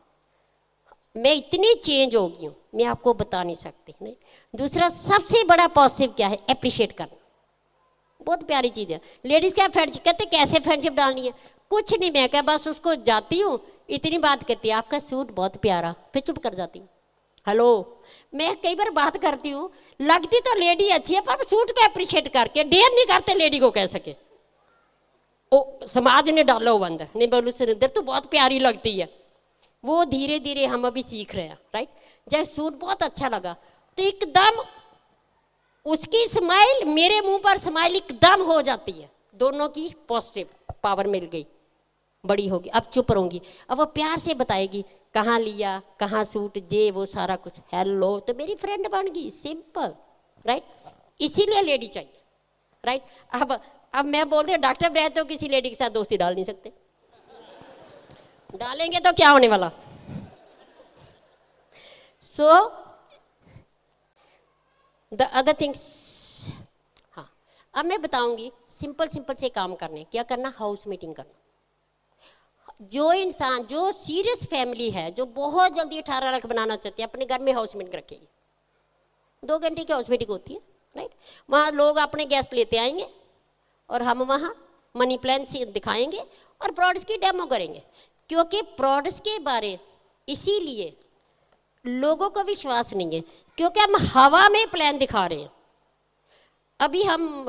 B: मैं इतनी चेंज हो गई हूँ, मैं आपको बता नहीं सकती। नहीं, दूसरा सबसे बड़ा पॉजिटिव क्या है, एप्रिशिएट करना, बहुत प्यारी चीज़ है। लेडीज़ क्या फ्रेंडशिप, कहते कैसे फ्रेंडशिप डालनी है, कुछ नहीं, मैं क्या बस उसको जाती हूँ, इतनी बात कहती है आपका सूट बहुत प्यारा, फिर चुप कर जाती हूँ। हेलो, मैं कई बार बात करती हूँ, लगती तो लेडी अच्छी है पर सूट को अप्रिशिएट करके डेयर नहीं करते लेडी को कह सके, ओ समाज ने डालो वो अंदर, नहीं बोलू सुनिंदर तो बहुत प्यारी लगती है। वो धीरे धीरे हम अभी सीख रहे हैं, राइट। जब सूट बहुत अच्छा लगा तो एकदम उसकी स्माइल, मेरे मुंह पर स्माइल एकदम हो जाती है, दोनों की पॉजिटिव पावर मिल गई, बड़ी होगी। अब चुप रहूंगी, अब वो प्यार से बताएगी कहाँ लिया, कहाँ सूट, जे वो सारा कुछ। हेलो, तो मेरी फ्रेंड बन गई, सिंपल, राइट। इसीलिए लेडी चाहिए, राइट। अब मैं बोलती हूँ डॉक्टर ब्रैच तो किसी लेडी के साथ दोस्ती डाल नहीं सकते, डालेंगे तो क्या होने वाला। सो द अदर थिंग्स, हाँ, अब मैं बताऊंगी सिंपल से काम करने। क्या करना, हाउस मीटिंग करना। जो इंसान, जो सीरियस फैमिली है, जो बहुत जल्दी 18 लाख बनाना चाहती है, अपने घर में हाउस मीटिंग रखेगी। 2 घंटे की हाउस मीटिंग होती है, राइट। वहाँ लोग अपने गेस्ट लेते आएंगे और हम वहाँ मनी प्लान से दिखाएंगे और प्रोडक्ट्स की डेमो करेंगे, क्योंकि प्रोडक्ट्स के बारे इसीलिए लोगों को विश्वास नहीं है क्योंकि हम हवा में प्लान दिखा रहे हैं। अभी हम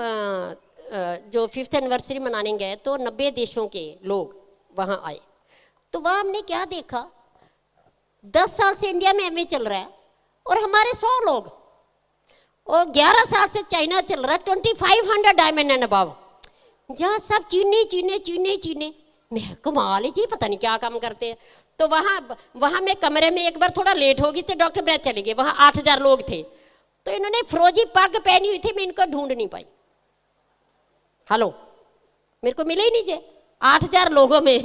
B: जो 5th एनिवर्सरी मनाने गए तो 90 देशों के लोग वहाँ आए, तो वहाँ हमने क्या देखा, 10 साल से इंडिया में एमए चल रहा है और हमारे 100 लोग, और 11 साल से चाइना चल रहा है 2500 डायमंड एंड अबव, जहाँ सब चीने। मैं कमाल है जी, पता नहीं क्या काम करते हैं। तो वहाँ मैं कमरे में एक बार थोड़ा लेट होगी तो डॉक्टर ब्रैच चले गए, वहाँ 8000 लोग थे, तो इन्होंने फरोजी पग पहनी हुई थी, मैं इनको ढूंढ नहीं पाई। हेलो, मेरे को मिले ही नहीं जे 8000 लोगों में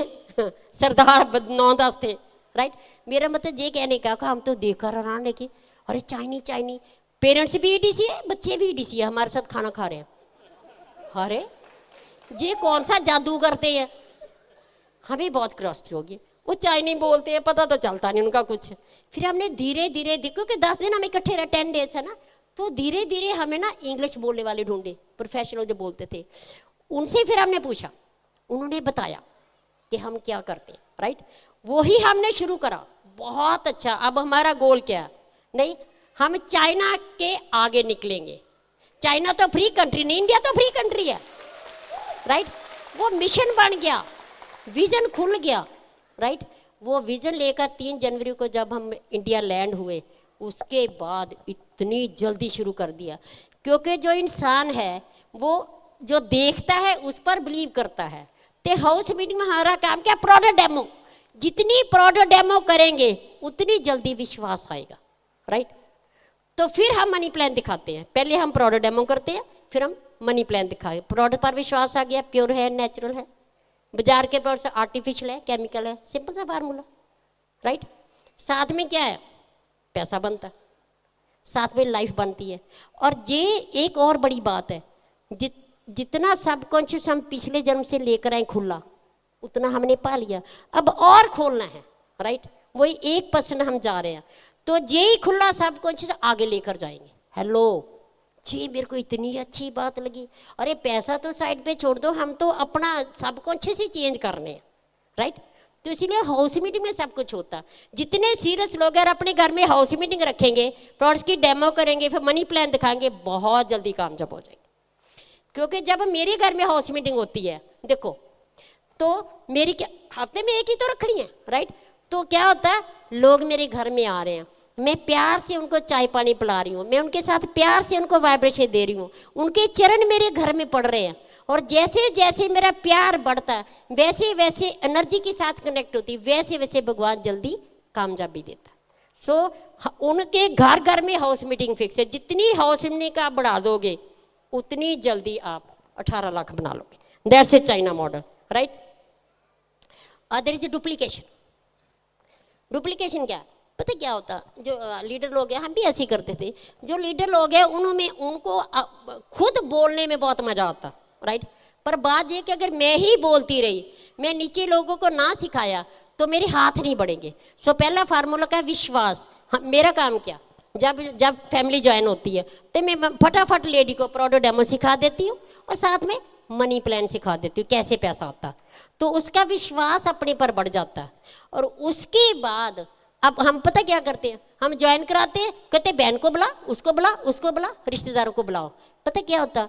B: सरदार 9-10 थे, राइट। मेरा मतलब ये कहने का हम तो देखकर हैरान है कि अरे चाइनी पेरेंट्स भी ईडीसी है, बच्चे भी ईडीसी है, हमारे साथ खाना खा रहे हैं। अरे ये कौन सा जादू करते हैं, हमें बहुत क्रॉसिटी होगी। वो चाइनी बोलते हैं, पता तो चलता नहीं उनका कुछ। फिर हमने धीरे धीरे क्योंकि 10 दिन हम इकट्ठे रहे, 10 डेज है ना, तो धीरे धीरे हमें ना इंग्लिश बोलने वाले ढूंढे, प्रोफेशनल जो बोलते थे, उनसे फिर हमने पूछा, उन्होंने बताया कि हम क्या करते हैं, राइट। वही हमने शुरू करा, बहुत अच्छा। अब हमारा गोल क्या है, नहीं हम चाइना के आगे निकलेंगे। चाइना तो फ्री कंट्री नहीं, इंडिया तो फ्री कंट्री है, राइट। वो मिशन बन गया, विजन खुल गया, राइट। वो विजन लेकर 3 जनवरी को जब हम इंडिया लैंड हुए, उसके बाद इतनी जल्दी शुरू कर दिया, क्योंकि जो इंसान है वो जो देखता है उस पर बिलीव करता है। तो हाउस मीटिंग में हमारा काम क्या, प्रोडक्ट डेमो। जितनी प्रोडक्ट डेमो करेंगे उतनी जल्दी विश्वास आएगा, राइट। तो फिर हम मनी प्लान दिखाते हैं, पहले हम प्रोडक्ट डेमो करते हैं, फिर हम मनी प्लान दिखाए। प्रोडक्ट पर विश्वास आ गया, प्योर है, नेचुरल है, बाजार के प्रोडक्ट आर्टिफिशियल है, केमिकल है, सिंपल सा फार्मूला, राइट। साथ में क्या है, पैसा बनता है, साथ में लाइफ बनती है। और ये एक और बड़ी बात है, जितना सबकॉन्शियस हम पिछले जन्म से लेकर आए खुला, उतना हमने पा लिया, अब और खोलना है, राइट। वही 1% हम जा रहे हैं, तो यही खुला सबकॉन्शियस आगे लेकर जाएंगे। हेलो जी, मेरे को इतनी अच्छी बात लगी। अरे पैसा तो साइड पे छोड़ दो, हम तो अपना सबकॉन्शियस ही चेंज करने हैं, राइट। तो इसीलिए हाउस मीटिंग में सब कुछ होता है। जितने सीरियस लोग अगर अपने घर में हाउस मीटिंग रखेंगे, प्रोडक्ट्स की डेमो करेंगे, फिर मनी प्लान दिखाएंगे, बहुत जल्दी कामयाब हो जाएंगे। क्योंकि जब मेरे घर में हाउस मीटिंग होती है, देखो तो मेरी क्या, हफ्ते में एक ही तो रखनी है, राइट। तो क्या होता है, लोग मेरे घर में आ रहे हैं, मैं प्यार से उनको चाय पानी पिला रही हूँ, मैं उनके साथ प्यार से उनको वाइब्रेशन दे रही हूँ, उनके चरण मेरे घर में पड़ रहे हैं। और जैसे जैसे मेरा प्यार बढ़ता है, वैसे वैसे एनर्जी के साथ कनेक्ट होती, वैसे वैसे भगवान जल्दी कामयाबी देता है। सो उनके घर घर में हाउस मीटिंग फिक्स है। जितनी हाउस मीटिंग का आप बढ़ा दोगे, उतनी जल्दी आप 18 लाख बना लोगे। That's A China model, right. Other is duplication. Duplication क्या है, पता क्या होता, जो लीडर लोग हैं, हम भी ऐसे ही करते थे। जो लीडर लोग हैं उनमें उनको खुद बोलने में बहुत मजा आता, राइट। पर बात ये कि अगर मैं ही बोलती रही, मैं नीचे लोगों को ना सिखाया, तो मेरे हाथ नहीं बढ़ेंगे। सो पहला फार्मूला का है विश्वास। मेरा काम क्या, जब फैमिली ज्वाइन होती है तो मैं फटाफट लेडी को प्रोडक्ट डेमो सिखा देती हूँ और साथ में मनी प्लान सिखा देती हूँ, कैसे पैसा आता, तो उसका विश्वास अपने पर बढ़ जाता है। और उसके बाद अब हम पता क्या करते हैं, हम ज्वाइन कराते हैं, कहते बहन को बुला, उसको बुला, उसको बुला, रिश्तेदारों को बुलाओ। पता क्या होता,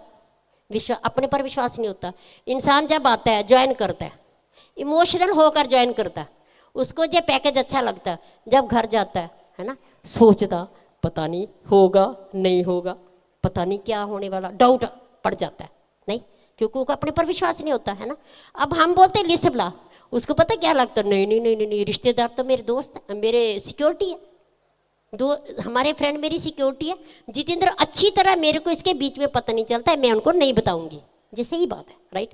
B: अपने पर विश्वास नहीं होता। इंसान जब आता है, ज्वाइन करता है, इमोशनल होकर ज्वाइन करता है, उसको जो पैकेज अच्छा लगता है, जब घर जाता है ना, सोचता पता नहीं होगा नहीं होगा, पता नहीं क्या होने वाला, डाउट पड़ जाता है, नहीं, क्योंकि उसको अपने पर विश्वास नहीं होता है ना। अब हम बोलते हैं लिस्ट बुला, उसको पता क्या लगता है, नहीं नहीं नहीं नहीं, नहीं रिश्तेदार तो मेरे दोस्त है, मेरे सिक्योरिटी है, हमारे फ्रेंड मेरी सिक्योरिटी है। जितेंद्र अच्छी तरह मेरे को इसके बीच में पता नहीं चलता है, मैं उनको नहीं बताऊंगी, जैसे ही बात है, राइट।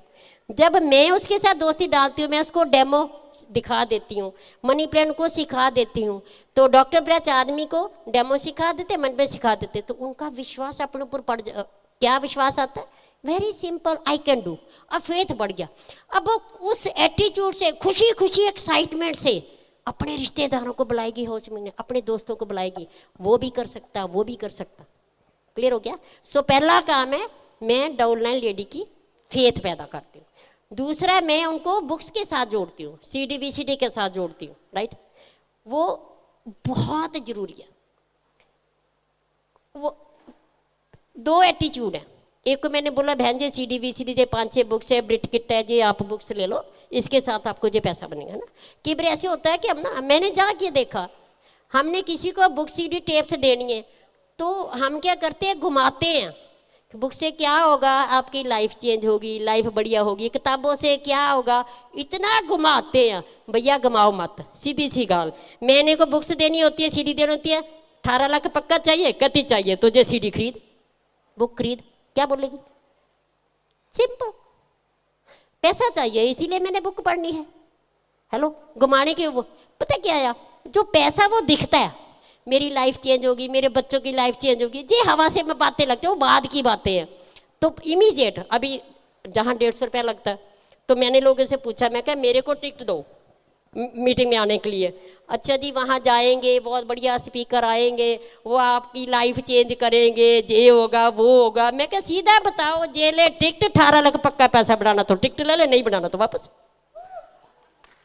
B: जब मैं उसके साथ दोस्ती डालती हूँ, मैं उसको डेमो दिखा देती हूँ, मनी प्लान को सिखा देती हूँ, तो डॉक्टर ब्रच आदमी को डेमो सिखा देते, मन पे सिखा देते, तो उनका विश्वास अपने ऊपर पड़ क्या विश्वास आता है, very simple, I can do. अब फेथ बढ़ गया। अब वो उस एटीट्यूड से, खुशी खुशी एक्साइटमेंट से अपने रिश्तेदारों को बुलाएगी, हाउस में अपने दोस्तों को बुलाएगी, वो भी कर सकता, वो भी कर सकता। क्लियर हो गया। सो पहला काम है, मैं डाउनलाइन लेडी की फेथ पैदा करती हूँ। दूसरा, मैं उनको बुक्स के साथ जोड़ती हूँ, CD VCD के साथ जोड़ती हूँ, राइट। वो बहुत जरूरी है। वो 2 एटीट्यूड है। एक को मैंने बोला बहन जी CD VCD जो 5-6 बुक्स है, ब्रिट किट है, ये आप बुक्स ले लो, इसके साथ आपको जो पैसा बनेगा ना। कि बार ऐसे होता है कि हम ना, मैंने जाके देखा, हमने किसी को बुक CD टेप्स देनी है, तो हम क्या करते हैं, घुमाते हैं। बुक से क्या होगा, आपकी लाइफ चेंज होगी, लाइफ बढ़िया होगी। किताबों से क्या होगा, इतना घुमाते हैं। भैया घुमाओ मत, सीधी सी गाल। मैंने को बुक्स देनी होती है, CD देनी होती है, 18 लाख पक्का चाहिए, कति चाहिए तुझे, CD खरीद, बुक खरीद, क्या बोलेगी, सिंपल, पैसा चाहिए इसीलिए मैंने बुक पढ़नी है, हेलो, घुमाने के वो पता क्या है, जो पैसा वो दिखता है, मेरी लाइफ चेंज होगी, मेरे बच्चों की लाइफ चेंज होगी, ये हवा से में बातें लगती है, वो बाद की बातें हैं। तो इमीडिएट अभी जहाँ 150 रुपया लगता है, तो मैंने लोगों से पूछा, मैं कहा मेरे को टिकट दो मीटिंग में आने के लिए। अच्छा जी, वहाँ जाएंगे, बहुत बढ़िया स्पीकर आएंगे, वो आपकी लाइफ चेंज करेंगे, ये होगा वो होगा। मैं क्या सीधा बताओ, जे ले टिकट 18 लाख पक्का पैसा बनाना तो टिकट ले ले, नहीं बनाना तो वापस।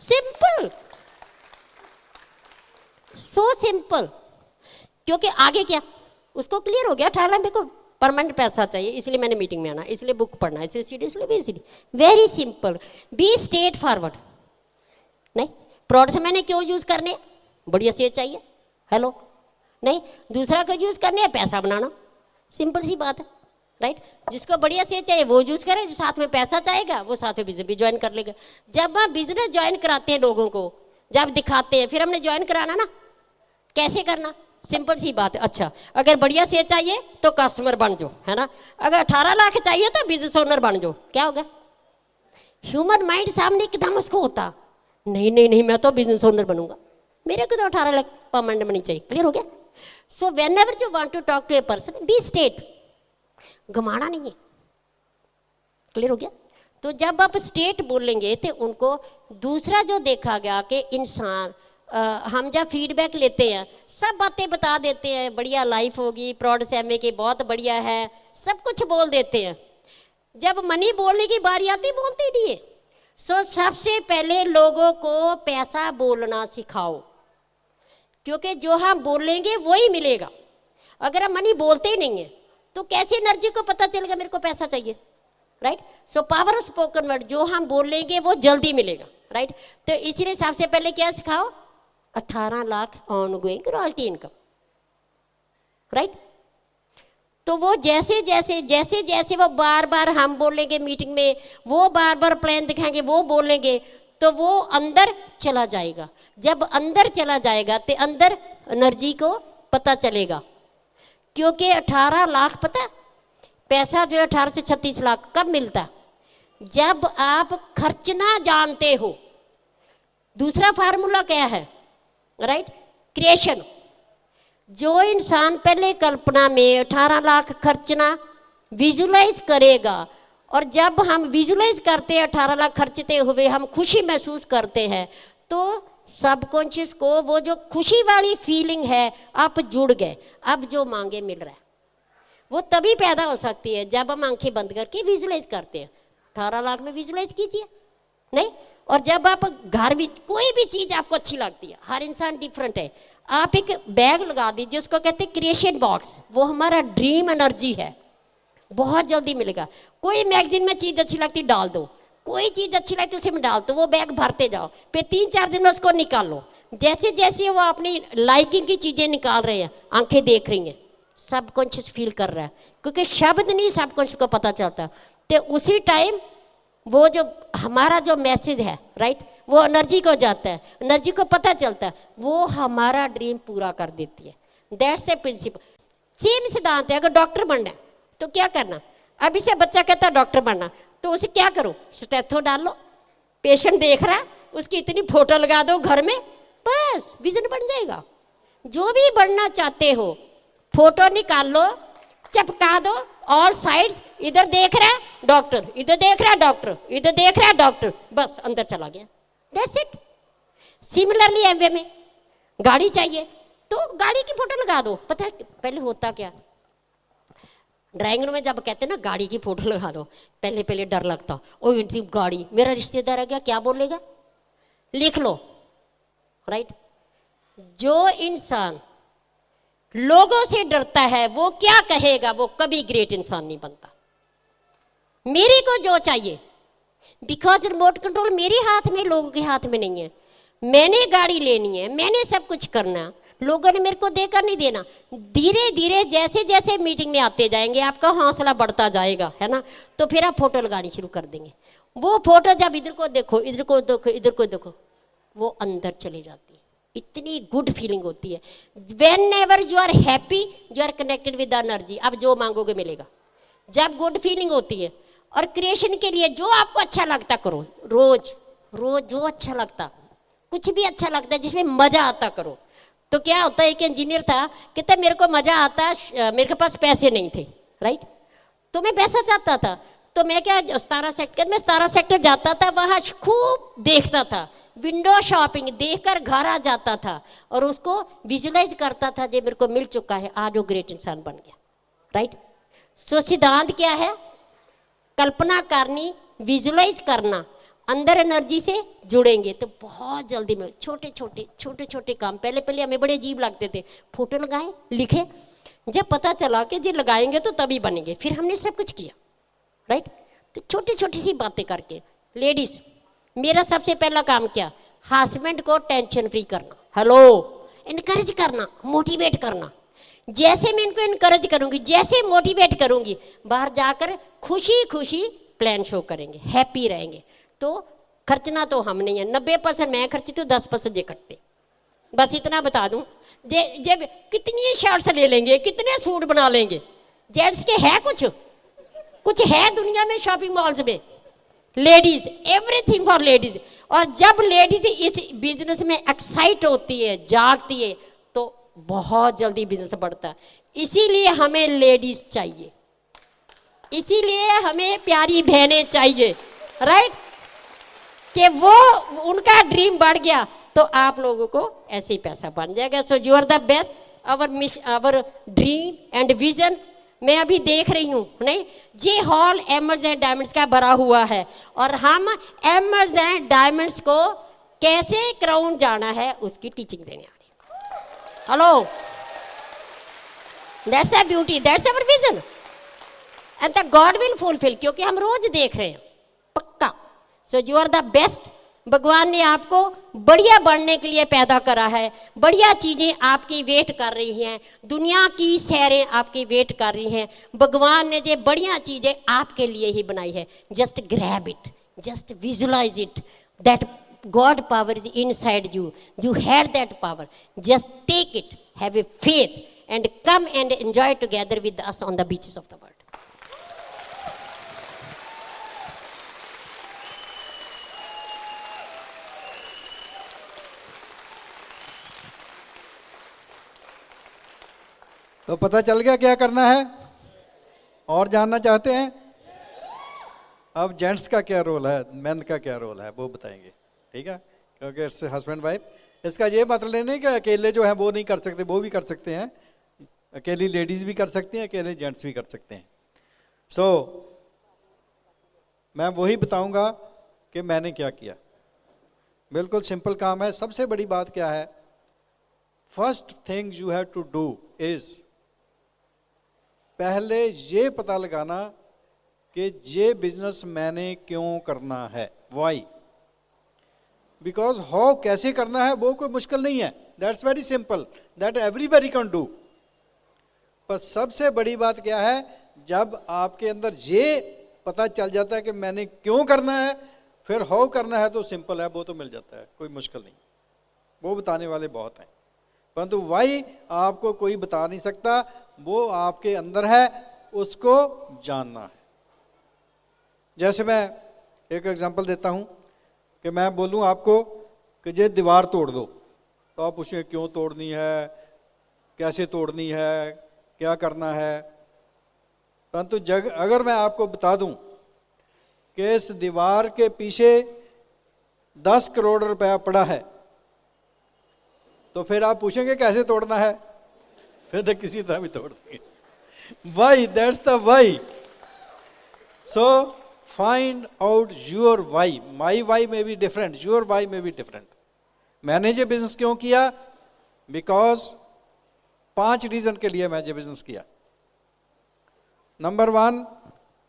B: Simple, so simple. क्योंकि आगे क्या उसको क्लियर हो गया, 18 लाख मेरे को परमानेंट पैसा चाहिए, इसलिए मैंने मीटिंग में आना, इसलिए बुक पढ़ना, इसलिए सीडी, इसलिए बेसिडी। Very simple, be straightforward. नहीं, प्रोडक्ट्स मैंने क्यों यूज करने, बढ़िया से चाहिए, हेलो, नहीं दूसरा को यूज करने है पैसा बनाना, सिंपल सी बात है, राइट। जिसको बढ़िया से चाहिए वो यूज करे, जो साथ में पैसा चाहेगा वो साथ में बिजनेस भी ज्वाइन कर लेगा। जब हम बिजनेस ज्वाइन कराते हैं लोगों को, जब दिखाते हैं, फिर हमने ज्वाइन कराना ना, कैसे करना, सिंपल सी बात है। अच्छा, अगर बढ़िया से चाहिए तो कस्टमर बन जाओ, है ना। अगर 18 लाख चाहिए तो बिजनेस ओनर बन जाओ, क्या होगा। ह्यूमन माइंड सामने एकदम उसको होता, नहीं नहीं नहीं, मैं तो बिजनेस ओनर बनूंगा, मेरे को तो 18 लाख परमानेंट मनी चाहिए। क्लियर हो गया। So whenever you want to talk to a person, be straight, घुमाना नहीं है। क्लियर हो गया। तो जब आप स्टेट बोलेंगे तो उनको दूसरा जो देखा गया कि इंसान, हम जब फीडबैक लेते हैं सब बातें बता देते हैं, बढ़िया लाइफ होगी, प्रोडक्ट्स एमए के बहुत बढ़िया है, सब कुछ बोल देते हैं। जब मनी बोलने की बारी आती बोलते नहीं है। सो सबसे पहले लोगों को पैसा बोलना सिखाओ, क्योंकि जो हम बोलेंगे वही मिलेगा। अगर हम मनी बोलते ही नहीं है तो कैसे एनर्जी को पता चलेगा मेरे को पैसा चाहिए, right. So power of spoken word, जो हम बोलेंगे वो जल्दी मिलेगा, राइट। तो इसलिए सबसे पहले क्या सिखाओ, 18 lakh on going royalty income, right. तो वो जैसे जैसे जैसे जैसे वो बार बार हम बोलेंगे मीटिंग में, वो बार बार प्लान दिखाएंगे, वो बोलेंगे, तो वो अंदर चला जाएगा। जब अंदर चला जाएगा तो अंदर एनर्जी को पता चलेगा। क्योंकि 18 लाख पता पैसा जो है 18 से 36 लाख कब मिलता है, जब आप खर्चना जानते हो। दूसरा फार्मूला क्या है, राइट, क्रिएशन। जो इंसान पहले कल्पना में 18 लाख खर्चना विजुलाइज करेगा, और जब हम विजुलाइज करते हैं 18 लाख खर्चते हुए हम खुशी महसूस करते हैं, तो सबकॉन्शियस को वो जो खुशी वाली फीलिंग है, आप जुड़ गए, अब जो मांगे मिल रहा है। वो तभी पैदा हो सकती है जब हम आंखें बंद करके विजुलाइज करते हैं। 18 लाख में विजुलाइज कीजिए, नहीं। और जब आप घर में कोई भी चीज आपको अच्छी लगती है, हर इंसान डिफरेंट है, आप एक बैग लगा दीजिए, उसको कहते हैं क्रिएशन बॉक्स, वो हमारा ड्रीम एनर्जी है, बहुत जल्दी मिलेगा। कोई मैगजीन में चीज अच्छी लगती डाल दो, कोई चीज अच्छी लगती उसी में डाल दो, वो बैग भरते जाओ, फिर 3-4 दिन में उसको निकाल लो। जैसे जैसे वो अपनी लाइकिंग की चीजें निकाल रहे हैं, आंखें देख रही हैं, सबकॉन्शियस फील कर रहा है, क्योंकि शब्द नहीं सबकॉन्शियस को पता चलता। तो उसी टाइम वो जो हमारा जो मैसेज है, राइट, वो एनर्जी को जाता है, एनर्जी को पता चलता है, वो हमारा ड्रीम पूरा कर देती है। That's a principal. सेम सिद्धांत है। अगर डॉक्टर बनना है तो क्या करना, अभी से बच्चा कहता है डॉक्टर बनना, तो उसे क्या करो, स्टेथो डाल लो, पेशेंट देख रहा है, उसकी इतनी फोटो लगा दो घर में, बस विजन बन जाएगा। जो भी बनना चाहते हो फोटो निकाल लो, चिपका दो ऑल साइड्स, इधर देख रहा है डॉक्टर, इधर देख रहा है डॉक्टर, इधर देख रहा है डॉक्टर, बस अंदर चला गया। That's it. सिमिलरली एमवे में गाड़ी चाहिए तो गाड़ी की फोटो लगा दो। पता है पहले होता क्या, ड्राइंग रूम में जब कहते हैं ना गाड़ी की फोटो लगा दो, पहले पहले डर लगता, ओ इनकी गाड़ी, मेरा रिश्तेदार है क्या बोलेगा, लिख लो, राइट। जो इंसान लोगों से डरता है वो क्या कहेगा, वो कभी ग्रेट इंसान नहीं बनता। मेरे को जो चाहिए, बिकॉज रिमोट कंट्रोल मेरे हाथ में, लोगों के हाथ में नहीं है। मैंने गाड़ी लेनी है, मैंने सब कुछ करना, लोगों ने मेरे को देकर नहीं देना। धीरे धीरे जैसे जैसे मीटिंग में आते जाएंगे आपका हौसला बढ़ता जाएगा, है ना। तो फिर आप फोटो लगानी शुरू कर देंगे। वो फोटो जब इधर को देखो, इधर को देखो, इधर को देखो, वो अंदर चली जाती है। इतनी गुड फीलिंग होती है। Whenever you are happy, you are connected with energy. अब जो मांगोगे मिलेगा। जब गुड फीलिंग होती है, और क्रिएशन के लिए जो आपको अच्छा लगता करो, रोज रोज जो अच्छा लगता कुछ भी अच्छा लगता है जिसमें मजा आता करो। तो क्या होता है, एक इंजीनियर था, कहता मेरे को मजा आता, मेरे के पास पैसे नहीं थे, राइट, तो मैं पैसा चाहता था, तो मैं क्या 17 सेक्टर में 17 सेक्टर जाता था, वहां खूब देखता था, विंडो शॉपिंग देखकर घर आ जाता था और उसको विजुलाइज करता था, जो मेरे को मिल चुका है, आज वो ग्रेट इंसान बन गया, राइट। सो सिद्धांत क्या है, कल्पना करनी, विजुलाइज करना, अंदर एनर्जी से जुड़ेंगे तो बहुत जल्दी में छोटे छोटे काम, पहले हमें बड़े अजीब लगते थे, फोटो लगाए लिखे, जब पता चला कि जी लगाएंगे तो तभी बनेंगे, फिर हमने सब कुछ किया, राइट। तो छोटी सी बातें करके, लेडीज मेरा सबसे पहला काम क्या, हस्बैंड को टेंशन फ्री करना, हेलो, इनकरेज करना, मोटिवेट करना। जैसे मैं इनको इनकरेज करूंगी, जैसे मोटिवेट करूंगी, बाहर जाकर खुशी खुशी प्लान शो करेंगे, हैप्पी रहेंगे। तो खर्चना तो हम नहीं है, 90% मैं खर्ची तो 10% ये करते। बस इतना बता दूं, जब कितनी शर्ट्स ले लेंगे, कितने सूट बना लेंगे, जेंट्स के है कुछ है दुनिया में शॉपिंग मॉल्स में, लेडीज, एवरीथिंग फॉर लेडीज। और जब लेडीज इस बिजनेस में एक्साइट होती है, जागती है, तो बहुत जल्दी बिजनेस बढ़ता है। इसीलिए हमें लेडीज चाहिए, इसीलिए हमें प्यारी बहनें चाहिए, राइट, कि वो उनका ड्रीम बढ़ गया तो आप लोगों को ऐसे ही पैसा बन जाएगा। So you are the best, our dream and vision. मैं अभी देख रही हूँ, नहीं, ये हॉल एमर्स एंड डायमंड्स का भरा हुआ है और हम एमर्स एंड डायमंड्स को कैसे क्राउन जाना है उसकी टीचिंग देने आ रही है। Hello, that's a beauty, that's our vision and the God will fulfil, क्योंकि हम रोज देख रहे हैं, पक्का। So you are the best. भगवान ने आपको बढ़िया बढ़ने के लिए पैदा करा है, बढ़िया चीजें आपकी वेट कर रही हैं, दुनिया की सैरें आपकी वेट कर रही हैं। भगवान ने जो बढ़िया चीजें आपके लिए ही बनाई है, just grab it, just visualise it, that God power is inside you, you had that power, just take it, have a faith and come and enjoy together with us on the beaches of the world.
A: तो पता चल गया क्या करना है, और जानना चाहते हैं? अब जेंट्स का क्या रोल है, मेन का क्या रोल है, वो बताएंगे, ठीक है, क्योंकि इट्स हस्बैंड वाइफ। इसका ये मतलब नहीं कि अकेले जो है वो नहीं कर सकते, वो भी कर सकते हैं, अकेली लेडीज भी कर सकती हैं, अकेले जेंट्स भी कर सकते हैं। सो मैं वही बताऊंगा कि मैंने क्या किया। बिल्कुल सिंपल काम है। सबसे बड़ी बात क्या है, first thing you have to do is, पहले ये पता लगाना कि ये बिजनेस मैंने क्यों करना है, वाई। बिकॉज हाउ, कैसे करना है वो कोई मुश्किल नहीं है, that's very simple, that everybody can do. पर सबसे बड़ी बात क्या है, जब आपके अंदर ये पता चल जाता है कि मैंने क्यों करना है, फिर हाउ करना है तो सिंपल है, वो तो मिल जाता है, कोई मुश्किल नहीं, वो बताने वाले बहुत हैं। परंतु वाई आपको कोई बता नहीं सकता, वो आपके अंदर है, उसको जानना है। जैसे मैं एक एग्जांपल देता हूं कि मैं बोलूं आपको कि ये दीवार तोड़ दो, तो आप पूछें क्यों तोड़नी है, कैसे तोड़नी है, क्या करना है। परंतु अगर मैं आपको बता दूं कि इस दीवार के पीछे 10 करोड़ रुपया पड़ा है, तो फिर आप पूछेंगे कैसे तोड़ना है, फिर तो किसी तरह भी तोड़ देंगे। Why, that's the why. So find out your why. My why may be different, your why may be different. मैंने ये बिजनेस क्यों किया, बिकॉज 5 रीजन के लिए मैं ये बिजनेस किया। Number 1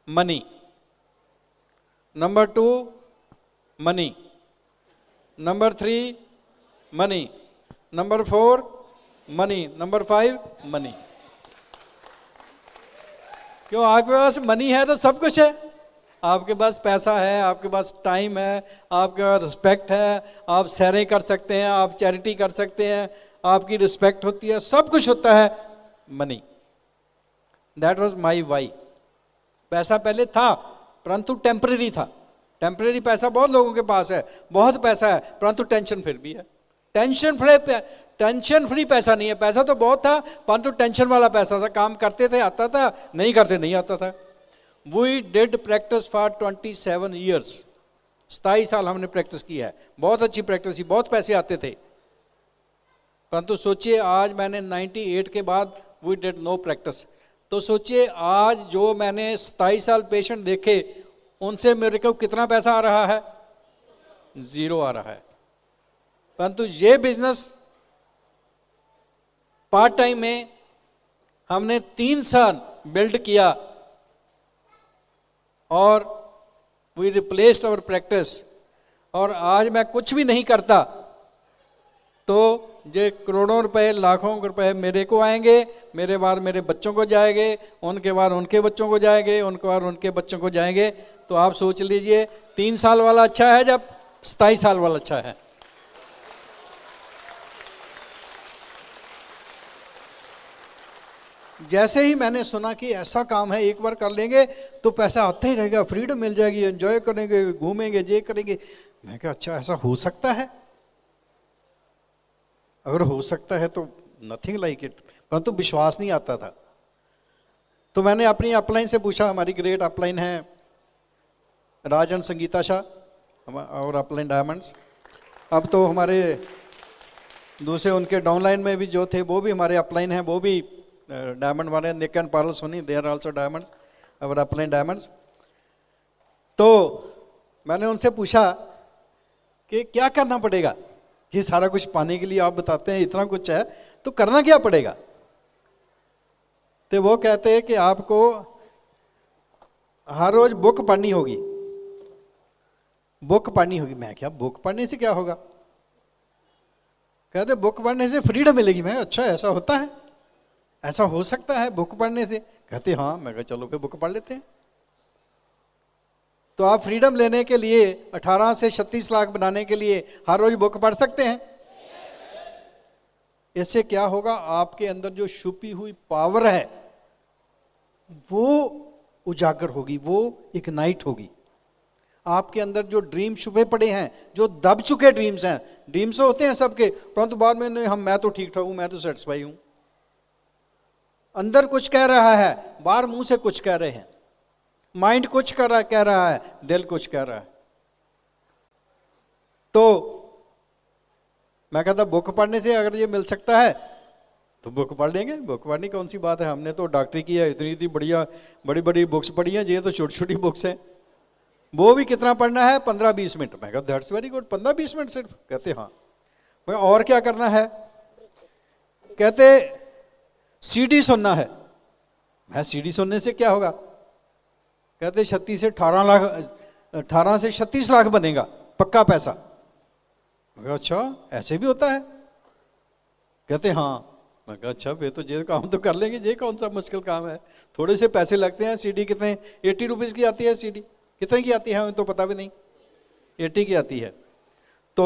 A: money, number 2 money, number 3 money, number 4 money, number 5 money. क्यों, आपके पास मनी है तो सब कुछ है, आपके पास पैसा है, आपके पास टाइम है, आपके पास रिस्पेक्ट है, आप सैरें कर सकते हैं, आप चैरिटी कर सकते हैं, आपकी रिस्पेक्ट होती है, सब कुछ होता है, money. That was my why. पैसा पहले था परंतु टेम्परेरी था, टेम्परेरी पैसा बहुत लोगों के पास है, बहुत पैसा है, परंतु टेंशन फिर भी है। टेंशन फ्री पैसा नहीं है। पैसा तो बहुत था परंतु टेंशन वाला पैसा था। काम करते थे आता था, नहीं करते नहीं आता था। We did practice for 27 years. 27 साल हमने प्रैक्टिस की है, बहुत अच्छी प्रैक्टिस की, बहुत पैसे आते थे। परंतु सोचिए आज मैंने 98 के बाद वी डिड नो प्रैक्टिस। तो सोचिए आज जो मैंने 27 साल पेशेंट देखे उनसे मेरे को कितना पैसा आ रहा है? 0 आ रहा है। परंतु ये बिजनेस पार्ट टाइम में हमने 3 साल बिल्ड किया और वी रिप्लेस्ड आवर प्रैक्टिस। और आज मैं कुछ भी नहीं करता तो ये करोड़ों रुपए, लाखों रुपए मेरे को आएंगे, मेरे बाद मेरे बच्चों को जाएंगे, उनके बाद उनके बच्चों को जाएंगे, उनके बाद उनके बच्चों को जाएंगे। तो आप सोच लीजिए 3 साल वाला अच्छा है जब 27 साल वाला अच्छा है। जैसे ही मैंने सुना कि ऐसा काम है एक बार कर लेंगे तो पैसा आता ही रहेगा, फ्रीडम मिल जाएगी, एंजॉय करेंगे, घूमेंगे, ये करेंगे, मैं कहा अच्छा ऐसा हो सकता है? अगर हो सकता है तो नथिंग लाइक इट, परंतु विश्वास नहीं आता था। तो मैंने अपनी अपलाइन से पूछा, हमारी ग्रेट अपलाइन है राजन संगीता शाह और अपलाइन डायमंड्स। अब तो हमारे दूसरे उनके डाउनलाइन में भी जो थे वो भी हमारे अपलाइन हैं, वो भी डायमंड वाले, Nick and Pearl Soni, they are also diamonds, और अपलाइन डायमंड्स। तो मैंने उनसे पूछा कि क्या करना पड़ेगा ये सारा कुछ पाने के लिए? आप बताते हैं इतना कुछ है तो करना क्या पड़ेगा? तो वो कहते हैं कि आपको हर रोज बुक पढ़नी होगी, बुक पढ़नी होगी। मैं क्या, बुक पढ़ने से क्या होगा? कहते बुक पढ़ने से फ्रीडम मिलेगी। मैं अच्छा ऐसा होता है, ऐसा हो सकता है बुक पढ़ने से? कहते हाँ। मैं कहा चलो फिर बुक पढ़ लेते हैं। तो आप फ्रीडम लेने के लिए 18 से 36 लाख बनाने के लिए हर रोज बुक पढ़ सकते हैं। इससे क्या होगा? आपके अंदर जो छुपी हुई पावर है वो उजागर होगी, वो इग्नाइट होगी। आपके अंदर जो ड्रीम छुपे पड़े हैं, जो दब चुके ड्रीम्स हैं, ड्रीम्स होते हैं सबके, परंतु बाद में नहीं, मैं तो ठीक ठाक हूं, मैं तो सेटिस्फाई हूं। अंदर कुछ कह रहा है, बाहर मुंह से कुछ कह रहे हैं, माइंड कुछ कह रहा है, दिल कुछ कह रहा है। तो मैं कहता बुक पढ़ने से अगर ये मिल सकता है तो बुक पढ़ लेंगे। बुक पढ़नी कौन सी बात है, हमने तो डॉक्टरी की है, इतनी इतनी बढ़िया बड़ी बड़ी बुक्स पढ़ी हैं, ये तो छोटी छोटी बुक्स हैं। वो भी कितना पढ़ना है? 15-20 मिनट। मैं कहता दैट्स वेरी गुड, 15-20 मिनट सिर्फ? कहते हाँ। मैं और क्या करना है? कहते सीडी सुनना है। मैं सीडी सुनने से क्या होगा? कहते 18 से 36 लाख बनेगा पक्का पैसा। अच्छा ऐसे भी होता है? कहते हाँ। मैं कहा अच्छा फिर तो ये काम तो कर लेंगे, ये कौन सा मुश्किल काम है, थोड़े से पैसे लगते हैं। सीडी कितने? 80 रुपीज़ की आती है सीडी। कितने की आती है हमें तो पता भी नहीं, 80 की आती है। तो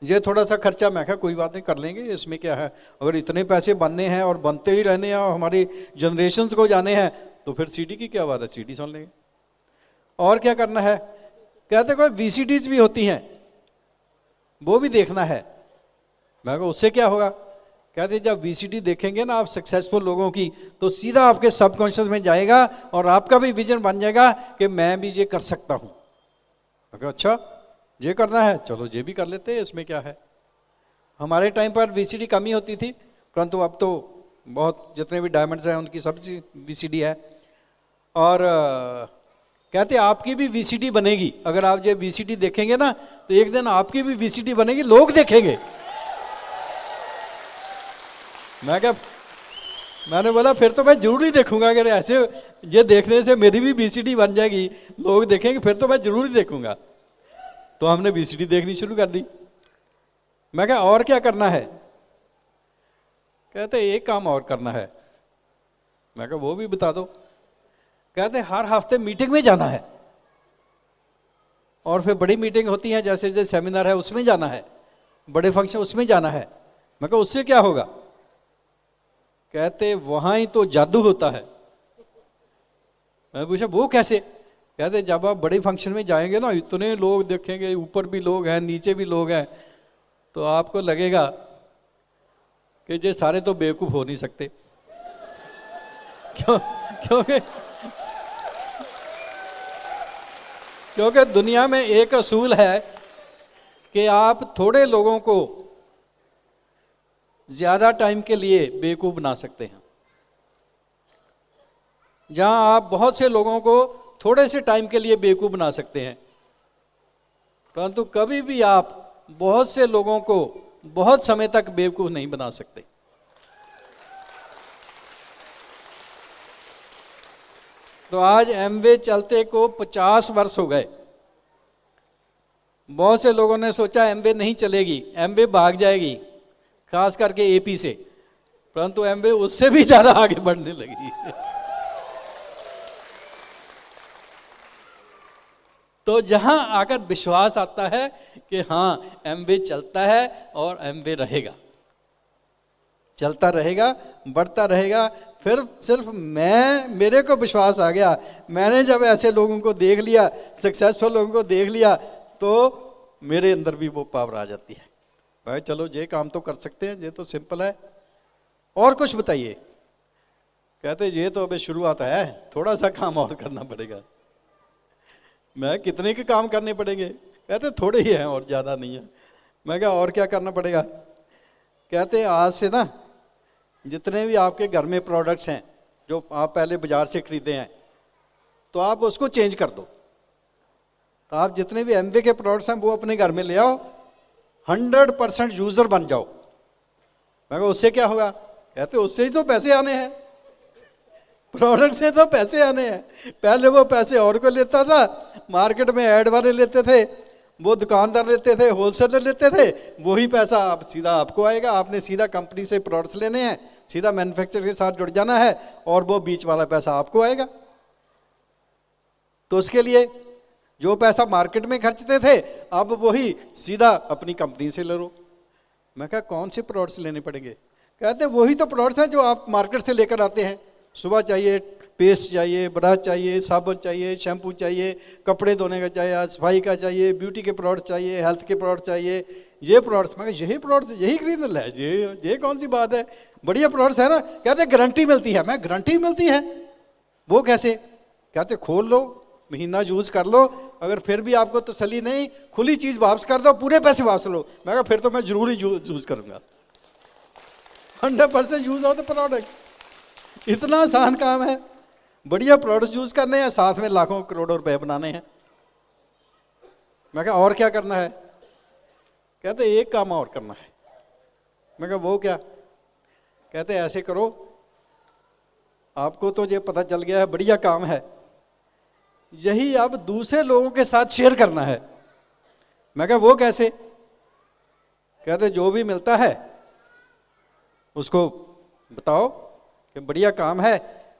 A: ये थोड़ा सा खर्चा, मैं कहा कोई बात नहीं कर लेंगे, इसमें क्या है। अगर इतने पैसे बनने हैं और बनते ही रहने हैं और हमारी जनरेशन्स को जाने हैं तो फिर सीडी की क्या बात है, सीडी सुन लेंगे। और क्या करना है? कहते कोई वीसीडीज भी होती हैं, वो भी देखना है। मैं कहा उससे क्या होगा? कहते जब वीसीडी देखेंगे ना आप सक्सेसफुल लोगों की, तो सीधा आपके सबकॉन्शियस में जाएगा और आपका भी विजन बन जाएगा कि मैं भी ये कर सकता हूं। मैं कहा अच्छा ये करना है, चलो ये भी कर लेते हैं, इसमें क्या है। हमारे टाइम पर वीसीडी कम ही होती थी, परंतु अब तो बहुत, जितने भी डायमंड्स हैं उनकी सब वीसीडी है। और कहते आपकी भी वीसीडी बनेगी। अगर आप ये वीसीडी देखेंगे ना तो एक दिन आपकी भी वीसीडी बनेगी, लोग देखेंगे। मैंने बोला फिर तो मैं जरूर ही देखूंगा, अगर ऐसे ये देखने से मेरी भी वीसीडी बन जाएगी, लोग देखेंगे, फिर तो मैं जरूर ही देखूंगा। तो हमने वीसीडी देखनी शुरू कर दी। मैं कहा और क्या करना है? कहते एक काम और करना है। मैं कहा वो भी बता दो। कहते हर हफ्ते मीटिंग में जाना है, और फिर बड़ी मीटिंग होती है, जैसे जैसे सेमिनार है उसमें जाना है, बड़े फंक्शन उसमें जाना है। मैं कहा उससे क्या होगा? कहते वहां ही तो जादू होता है। मैं पूछा वो कैसे? कहते जब आप बड़े फंक्शन में जाएंगे ना, इतने लोग देखेंगे, ऊपर भी लोग हैं नीचे भी लोग हैं, तो आपको लगेगा कि ये सारे तो बेवकूफ़ हो नहीं सकते। क्योंकि क्योंकि दुनिया में एक असूल है कि आप थोड़े लोगों को ज़्यादा टाइम के लिए बेवकूफ़ बना सकते हैं, जहां आप बहुत से लोगों को थोड़े से टाइम के लिए बेवकूफ़ बना सकते हैं, परंतु कभी भी आप बहुत से लोगों को बहुत समय तक बेवकूफ़ नहीं बना सकते। तो आज एमवे चलते को 50 वर्ष हो गए। बहुत से लोगों ने सोचा एमवे नहीं चलेगी, एमवे भाग जाएगी, खास करके एपी से, परंतु एमवे उससे भी ज़्यादा आगे बढ़ने लगी। तो जहां आकर विश्वास आता है कि हाँ एमवे चलता है और एमवे रहेगा, चलता रहेगा, बढ़ता रहेगा, फिर सिर्फ मेरे को विश्वास आ गया, मैंने जब ऐसे लोगों को देख लिया, सक्सेसफुल लोगों को देख लिया, तो मेरे अंदर भी वो पावर आ जाती है, भाई चलो ये काम तो कर सकते हैं, ये तो सिंपल है, और कुछ बताइए। कहते ये तो अभी शुरुआत है, थोड़ा सा काम और करना पड़ेगा। मैं कितने के काम करने पड़ेंगे? कहते थोड़े ही हैं और ज़्यादा नहीं है। मैं कहा और क्या करना पड़ेगा? कहते आज से ना जितने भी आपके घर में प्रोडक्ट्स हैं जो आप पहले बाजार से खरीदे हैं, तो आप उसको चेंज कर दो। तो आप जितने भी एमवे के प्रोडक्ट्स हैं वो अपने घर में ले आओ, 100% यूज़र बन जाओ। मैं कहा उससे क्या होगा? कहते उससे ही तो पैसे आने हैं, प्रोडक्ट से तो पैसे आने हैं। पहले वो पैसे और को लेता था, मार्केट में ऐड वाले लेते थे, वो दुकानदार लेते थे, होलसेलर लेते थे, वही पैसा आप सीधा आपको आएगा। आपने सीधा कंपनी से प्रोडक्ट्स लेने हैं, सीधा मैन्युफैक्चरर के साथ जुड़ जाना है और वो बीच वाला पैसा आपको आएगा। तो उसके लिए जो पैसा मार्केट में खर्चते थे, अब वही सीधा अपनी कंपनी से ले लो। मैं कहा कौन से प्रोडक्ट्स लेने पड़ेंगे? कहते वही तो प्रोडक्ट्स हैं जो आप मार्केट से लेकर आते हैं। सुबह चाहिए पेस्ट चाहिए, ब्रश चाहिए, साबुन चाहिए, शैम्पू चाहिए, कपड़े धोने का चाहिए, सफाई का चाहिए, ब्यूटी के प्रोडक्ट चाहिए, हेल्थ के प्रोडक्ट चाहिए, ये प्रोडक्ट्स। मैं यही प्रोडक्ट्स यही खरीदना है, ये कौन सी बात है? बढ़िया प्रोडक्ट्स है ना। कहते गारंटी मिलती है। मैं गारंटी मिलती है? वो कैसे? कहते खोल लो, महीना यूज़ कर लो, अगर फिर भी आपको तसल्ली नहीं, खुली चीज़ वापस कर दो, पूरे पैसे वापस लो। मैं कहा फिर तो मैं जरूर ही यूज़ करूँगा। 100% यूज़ हो द प्रोडक्ट। इतना आसान काम है, बढ़िया प्रोडक्ट यूज़ करने हैं, साथ में लाखों करोड़ों रुपए बनाने हैं। मैं कहा और क्या करना है? कहते एक काम और करना है। मैं कहा वो क्या? कहते ऐसे करो, आपको तो ये पता चल गया है, बढ़िया काम है, यही अब दूसरे लोगों के साथ शेयर करना है। मैं कहा वो कैसे? कहते जो भी मिलता है उसको बताओ कि बढ़िया काम है,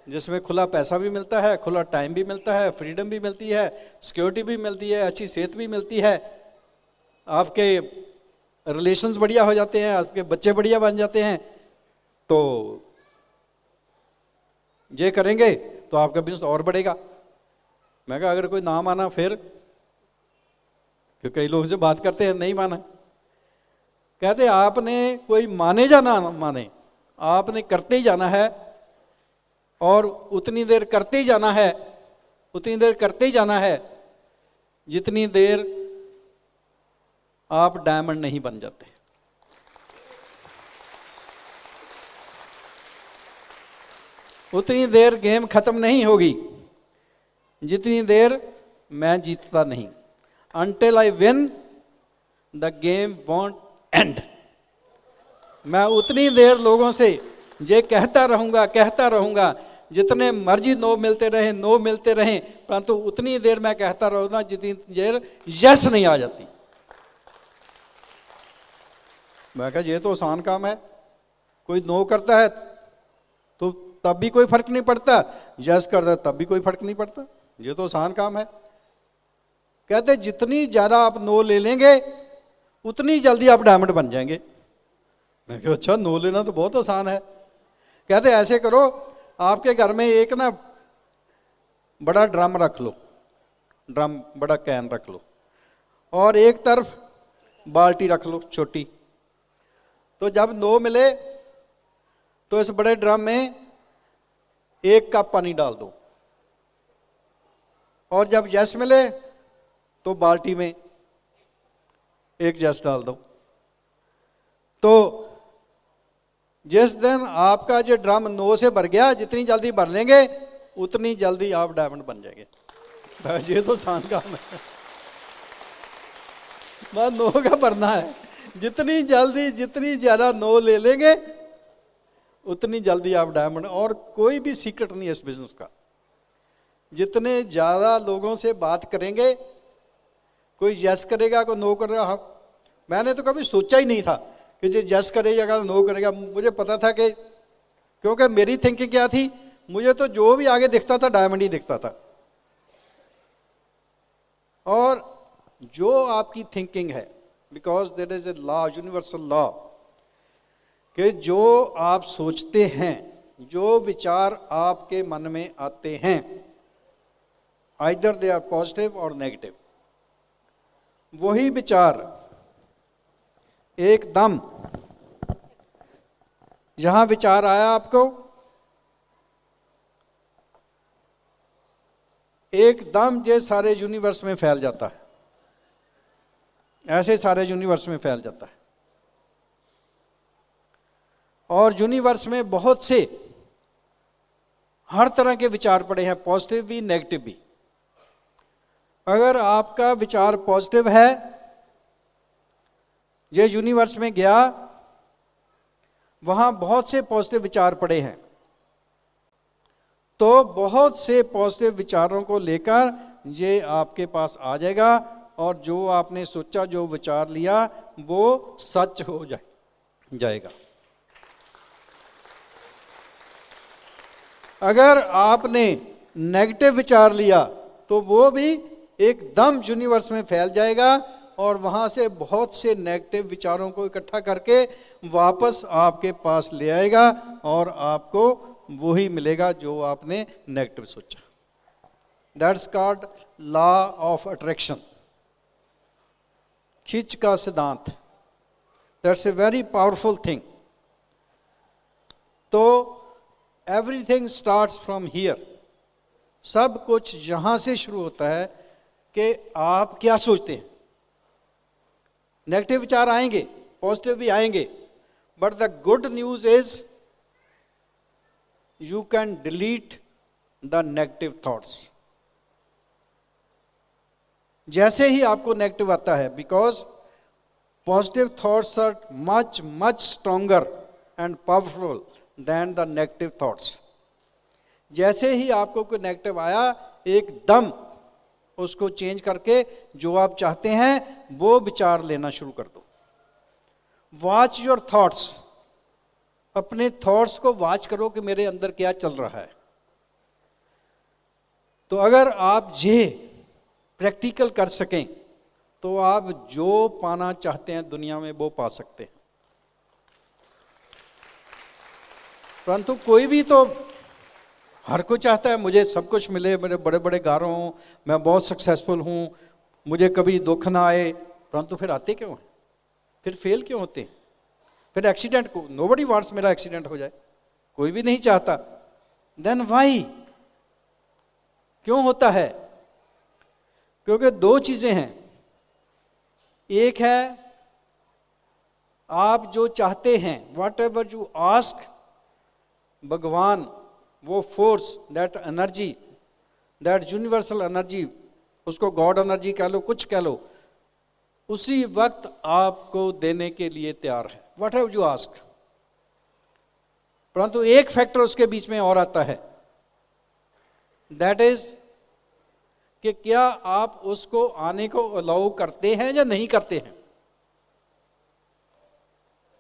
A: जिसमें खुला पैसा भी मिलता है, खुला टाइम भी मिलता है, फ्रीडम भी मिलती है, सिक्योरिटी भी मिलती है, अच्छी सेहत भी मिलती है, आपके रिलेशंस बढ़िया हो जाते हैं, आपके बच्चे बढ़िया बन जाते हैं। तो ये करेंगे तो आपका बिजनेस और बढ़ेगा। मैं कहा अगर कोई ना माना फिर? क्योंकि कई लोग से बात करते हैं नहीं माना। कहते आपने कोई माने या ना माने, आपने करते ही जाना है, और उतनी देर करते ही जाना है, उतनी देर करते ही जाना है जितनी देर आप डायमंड नहीं बन जाते। उतनी देर गेम खत्म नहीं होगी जितनी देर मैं जीतता नहीं। Until I win, the game won't end। मैं उतनी देर लोगों से ये कहता रहूँगा, जितने मर्जी नो मिलते रहें, परंतु उतनी देर मैं कहता रहूँगा जितनी देर यस नहीं आ जाती। मैं कहा ये तो आसान काम है, कोई नो करता है तो तब भी कोई फर्क नहीं पड़ता, यस करता है तब भी कोई फर्क नहीं पड़ता, ये तो आसान काम है। कहते जितनी ज़्यादा आप नो ले लेंगे उतनी जल्दी आप डायमंड बन जाएंगे। मैं कहा अच्छा, नो लेना तो बहुत आसान है। कहते ऐसे करो, आपके घर में एक ना बड़ा ड्रम रख लो, ड्रम बड़ा कैन रख लो और एक तरफ बाल्टी रख लो छोटी। तो जब 9 मिले तो इस बड़े ड्रम में 1 कप पानी डाल दो और जब यस मिले तो बाल्टी में 1 यस डाल दो। तो जिस दिन आपका जो ड्रम 9 से भर गया, जितनी जल्दी भर लेंगे उतनी जल्दी आप डायमंड बन जाएंगे। बस ये तो आसान काम है, बस 9 का भरना है। जितनी जल्दी जितनी ज़्यादा 9 ले लेंगे उतनी जल्दी आप डायमंड। और कोई भी सीक्रेट नहीं है इस बिजनेस का। जितने ज़्यादा लोगों से बात करेंगे, कोई यस करेगा कोई नो करेगा। हाँ, मैंने तो कभी सोचा ही नहीं था कि जो यस करेगा नो करेगा। मुझे पता था कि, क्योंकि मेरी थिंकिंग क्या थी, मुझे तो जो भी आगे दिखता था डायमंड ही दिखता था। और जो आपकी थिंकिंग है, because there is a law, universal law, कि जो आप सोचते हैं, जो विचार आपके मन में आते हैं, आइदर दे आर पॉजिटिव और नेगेटिव, वही विचार एकदम जहां विचार आया आपको, एकदम ये सारे यूनिवर्स में फैल जाता है। ऐसे सारे यूनिवर्स में फैल जाता है। और यूनिवर्स में बहुत से हर तरह के विचार पड़े हैं, पॉजिटिव भी नेगेटिव भी। अगर आपका विचार पॉजिटिव है, ये यूनिवर्स में गया, वहां बहुत से पॉजिटिव विचार पड़े हैं, तो बहुत से पॉजिटिव विचारों को लेकर ये आपके पास आ जाएगा और जो आपने सोचा, जो विचार लिया, वो सच हो जाएगा। अगर आपने नेगेटिव विचार लिया तो वो भी एकदम यूनिवर्स में फैल जाएगा और वहां से बहुत से नेगेटिव विचारों को इकट्ठा करके वापस आपके पास ले आएगा और आपको वही मिलेगा जो आपने नेगेटिव सोचा। That's called law of attraction, खिंच का सिद्धांत। That's a very powerful thing. तो एवरीथिंग स्टार्ट्स फ्रॉम हियर। सब कुछ यहां से शुरू होता है कि आप क्या सोचते हैं। नेगेटिव विचार आएंगे, पॉजिटिव भी आएंगे, but the good news is you can delete the negative thoughts. जैसे ही आपको नेगेटिव आता है, because positive thoughts are much much stronger and powerful than the negative thoughts. जैसे ही आपको कोई नेगेटिव आया, एकदम उसको चेंज करके जो आप चाहते हैं वो विचार लेना शुरू कर दो। Watch your thoughts. अपने थॉट्स को वॉच करो कि मेरे अंदर क्या चल रहा है। तो अगर आप ये प्रैक्टिकल कर सकें तो आप जो पाना चाहते हैं दुनिया में वो पा सकते हैं। परंतु कोई भी तो, हर कोई चाहता है मुझे सब कुछ मिले, मेरे बड़े बड़े घर हों, मैं बहुत सक्सेसफुल हूं, मुझे कभी दुख ना आए। परंतु फिर आते क्यों हैं? फिर फेल क्यों होते हैं? फिर एक्सीडेंट को, नोबडी वांट्स मेरा एक्सीडेंट हो जाए, कोई भी नहीं चाहता। Then why? क्यों होता है? क्योंकि दो चीजें हैं। एक है आप जो चाहते हैं, वट एवर यू आस्क, भगवान वो force, that energy, that universal energy, उसको गॉड एनर्जी कह लो, कुछ कह लो, उसी वक्त आपको देने के लिए तैयार है, वट एवर यू आस्क। परंतु एक फैक्टर उसके बीच में और आता है, दैट इज कि क्या आप उसको आने को अलाउ करते हैं या नहीं करते हैं।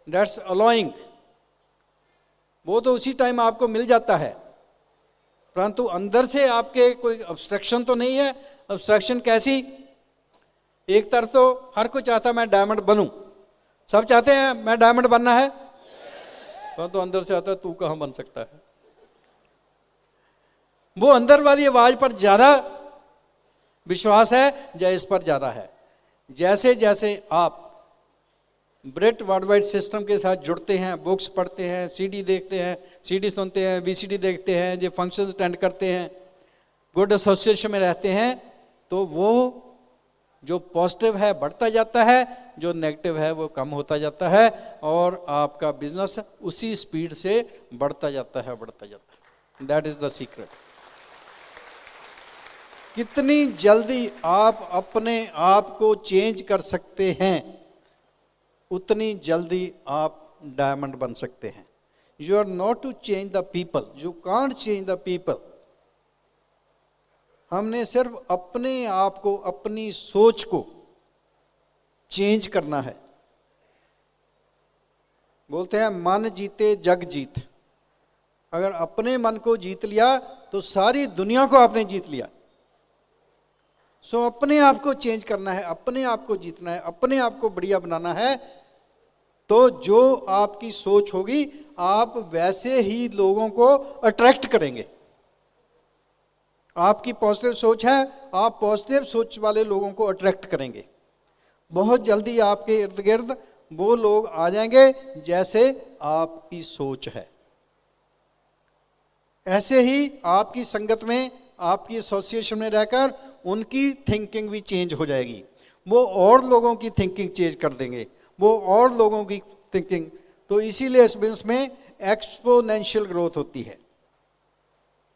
A: That's allowing. वो तो उसी टाइम आपको मिल जाता है, परंतु अंदर से आपके कोई ऑब्स्ट्रक्शन तो नहीं है। ऑब्स्ट्रक्शन कैसी? एक तरफ तो हर कोई चाहता मैं डायमंड बनूं, सब चाहते हैं मैं डायमंड बनना है, परंतु अंदर से आता है तू कहां बन सकता है। वो अंदर वाली आवाज पर ज्यादा विश्वास है या इस पर ज़्यादा है। जैसे जैसे आप ब्रेट वर्ल्डवाइड सिस्टम के साथ जुड़ते हैं, बुक्स पढ़ते हैं, सीडी देखते हैं, सीडी सुनते हैं, वीसीडी देखते हैं, जो फंक्शंस अटेंड करते हैं, गुड एसोसिएशन में रहते हैं, तो वो जो पॉजिटिव है बढ़ता जाता है, जो नेगेटिव है वो कम होता जाता है, और आपका बिजनेस उसी स्पीड से बढ़ता जाता है, बढ़ता जाता है। That is the secret. कितनी जल्दी आप अपने आप को चेंज कर सकते हैं, उतनी जल्दी आप डायमंड बन सकते हैं। You are not to change the people, you can't change the people. हमने सिर्फ अपने आप को, अपनी सोच को चेंज करना है। बोलते हैं मन जीते जग जीत। अगर अपने मन को जीत लिया तो सारी दुनिया को आपने जीत लिया। सो अपने आप को चेंज करना है, अपने आप को जीतना है, अपने आप को बढ़िया बनाना है। तो जो आपकी सोच होगी, आप वैसे ही लोगों को अट्रैक्ट करेंगे। आपकी पॉजिटिव सोच है, आप पॉजिटिव सोच वाले लोगों को अट्रैक्ट करेंगे। बहुत जल्दी आपके इर्द गिर्द वो लोग आ जाएंगे जैसे आपकी सोच है। ऐसे ही आपकी संगत में, आपकी एसोसिएशन में रहकर उनकी थिंकिंग भी चेंज हो जाएगी। वो और लोगों की थिंकिंग चेंज कर देंगे, वो और लोगों की थिंकिंग। तो इसीलिए इस बिजनेस में एक्सपोनेंशियल ग्रोथ होती है।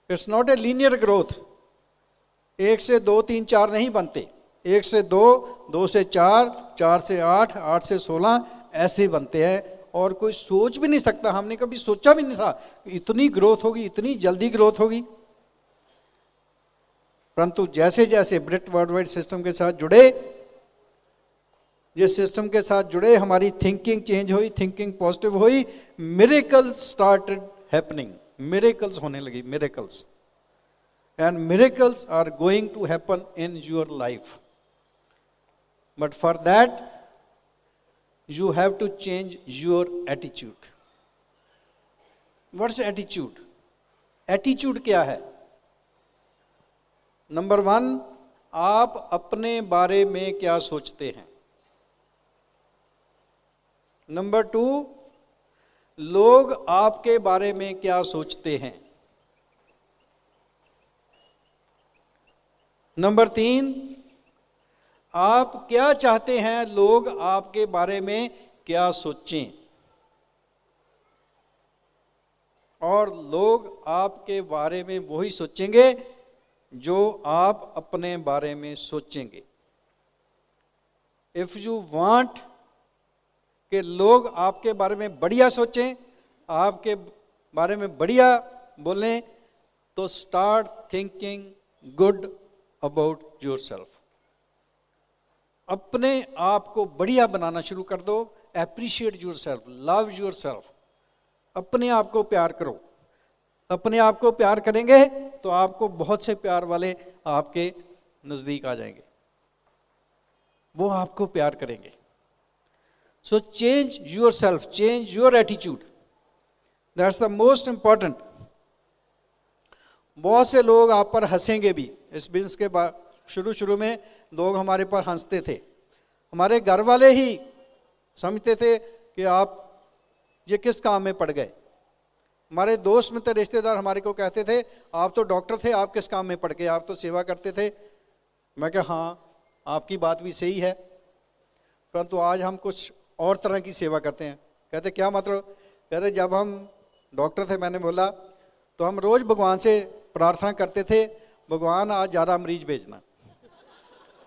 A: It's not a linear growth. 1 से 2, 3, 4 नहीं बनते। 1 से 2, 2 से 4, 4 से 8, 8 से 16 ऐसे बनते हैं। और कोई सोच भी नहीं सकता, हमने कभी सोचा भी नहीं था इतनी ग्रोथ होगी, इतनी जल्दी ग्रोथ होगी। परंतु जैसे जैसे ब्रिट वर्ल्डवाइड सिस्टम के साथ जुड़े, जिस सिस्टम के साथ जुड़े, हमारी थिंकिंग चेंज हुई, थिंकिंग पॉजिटिव हुई, मिरेकल्स स्टार्टेड हैपनिंग। मिरेकल्स होने लगी, miracles. And miracles are going to happen in your life. But for that you have to change your attitude. What's attitude? Attitude क्या है? नंबर 1, आप अपने बारे में क्या सोचते हैं। नंबर 2, लोग आपके बारे में क्या सोचते हैं। नंबर 3, आप क्या चाहते हैं लोग आपके बारे में क्या सोचें। और लोग आपके बारे में वही सोचेंगे जो आप अपने बारे में सोचेंगे। इफ यू वांट कि लोग आपके बारे में बढ़िया सोचें, आपके बारे में बढ़िया बोलें, तो start thinking good about yourself. अपने आप को बढ़िया बनाना शुरू कर दो। Appreciate yourself, love yourself. अपने आप को प्यार करो। अपने आप को प्यार करेंगे तो आपको बहुत से प्यार वाले आपके नजदीक आ जाएंगे, वो आपको प्यार करेंगे। So change yourself, change your attitude, that's the most important. बहुत से लोग आप पर हंसेंगे भी। इस बिजनेस के बाद शुरू में लोग हमारे पर हंसते थे। हमारे घर वाले ही समझते थे कि आप ये किस काम में पड़ गए। हमारे दोस्त मित्र रिश्तेदार हमारे को कहते थे, आप तो डॉक्टर थे, आप किस काम में पड़ गए, आप तो सेवा करते थे। मैं कहा हाँ, आपकी बात भी सही है, परंतु आज हम कुछ और तरह की सेवा करते हैं। कहते क्या मतलब? कहते जब हम डॉक्टर थे, मैंने बोला, तो हम रोज़ भगवान से प्रार्थना करते थे, भगवान आज ज़्यादा मरीज भेजना,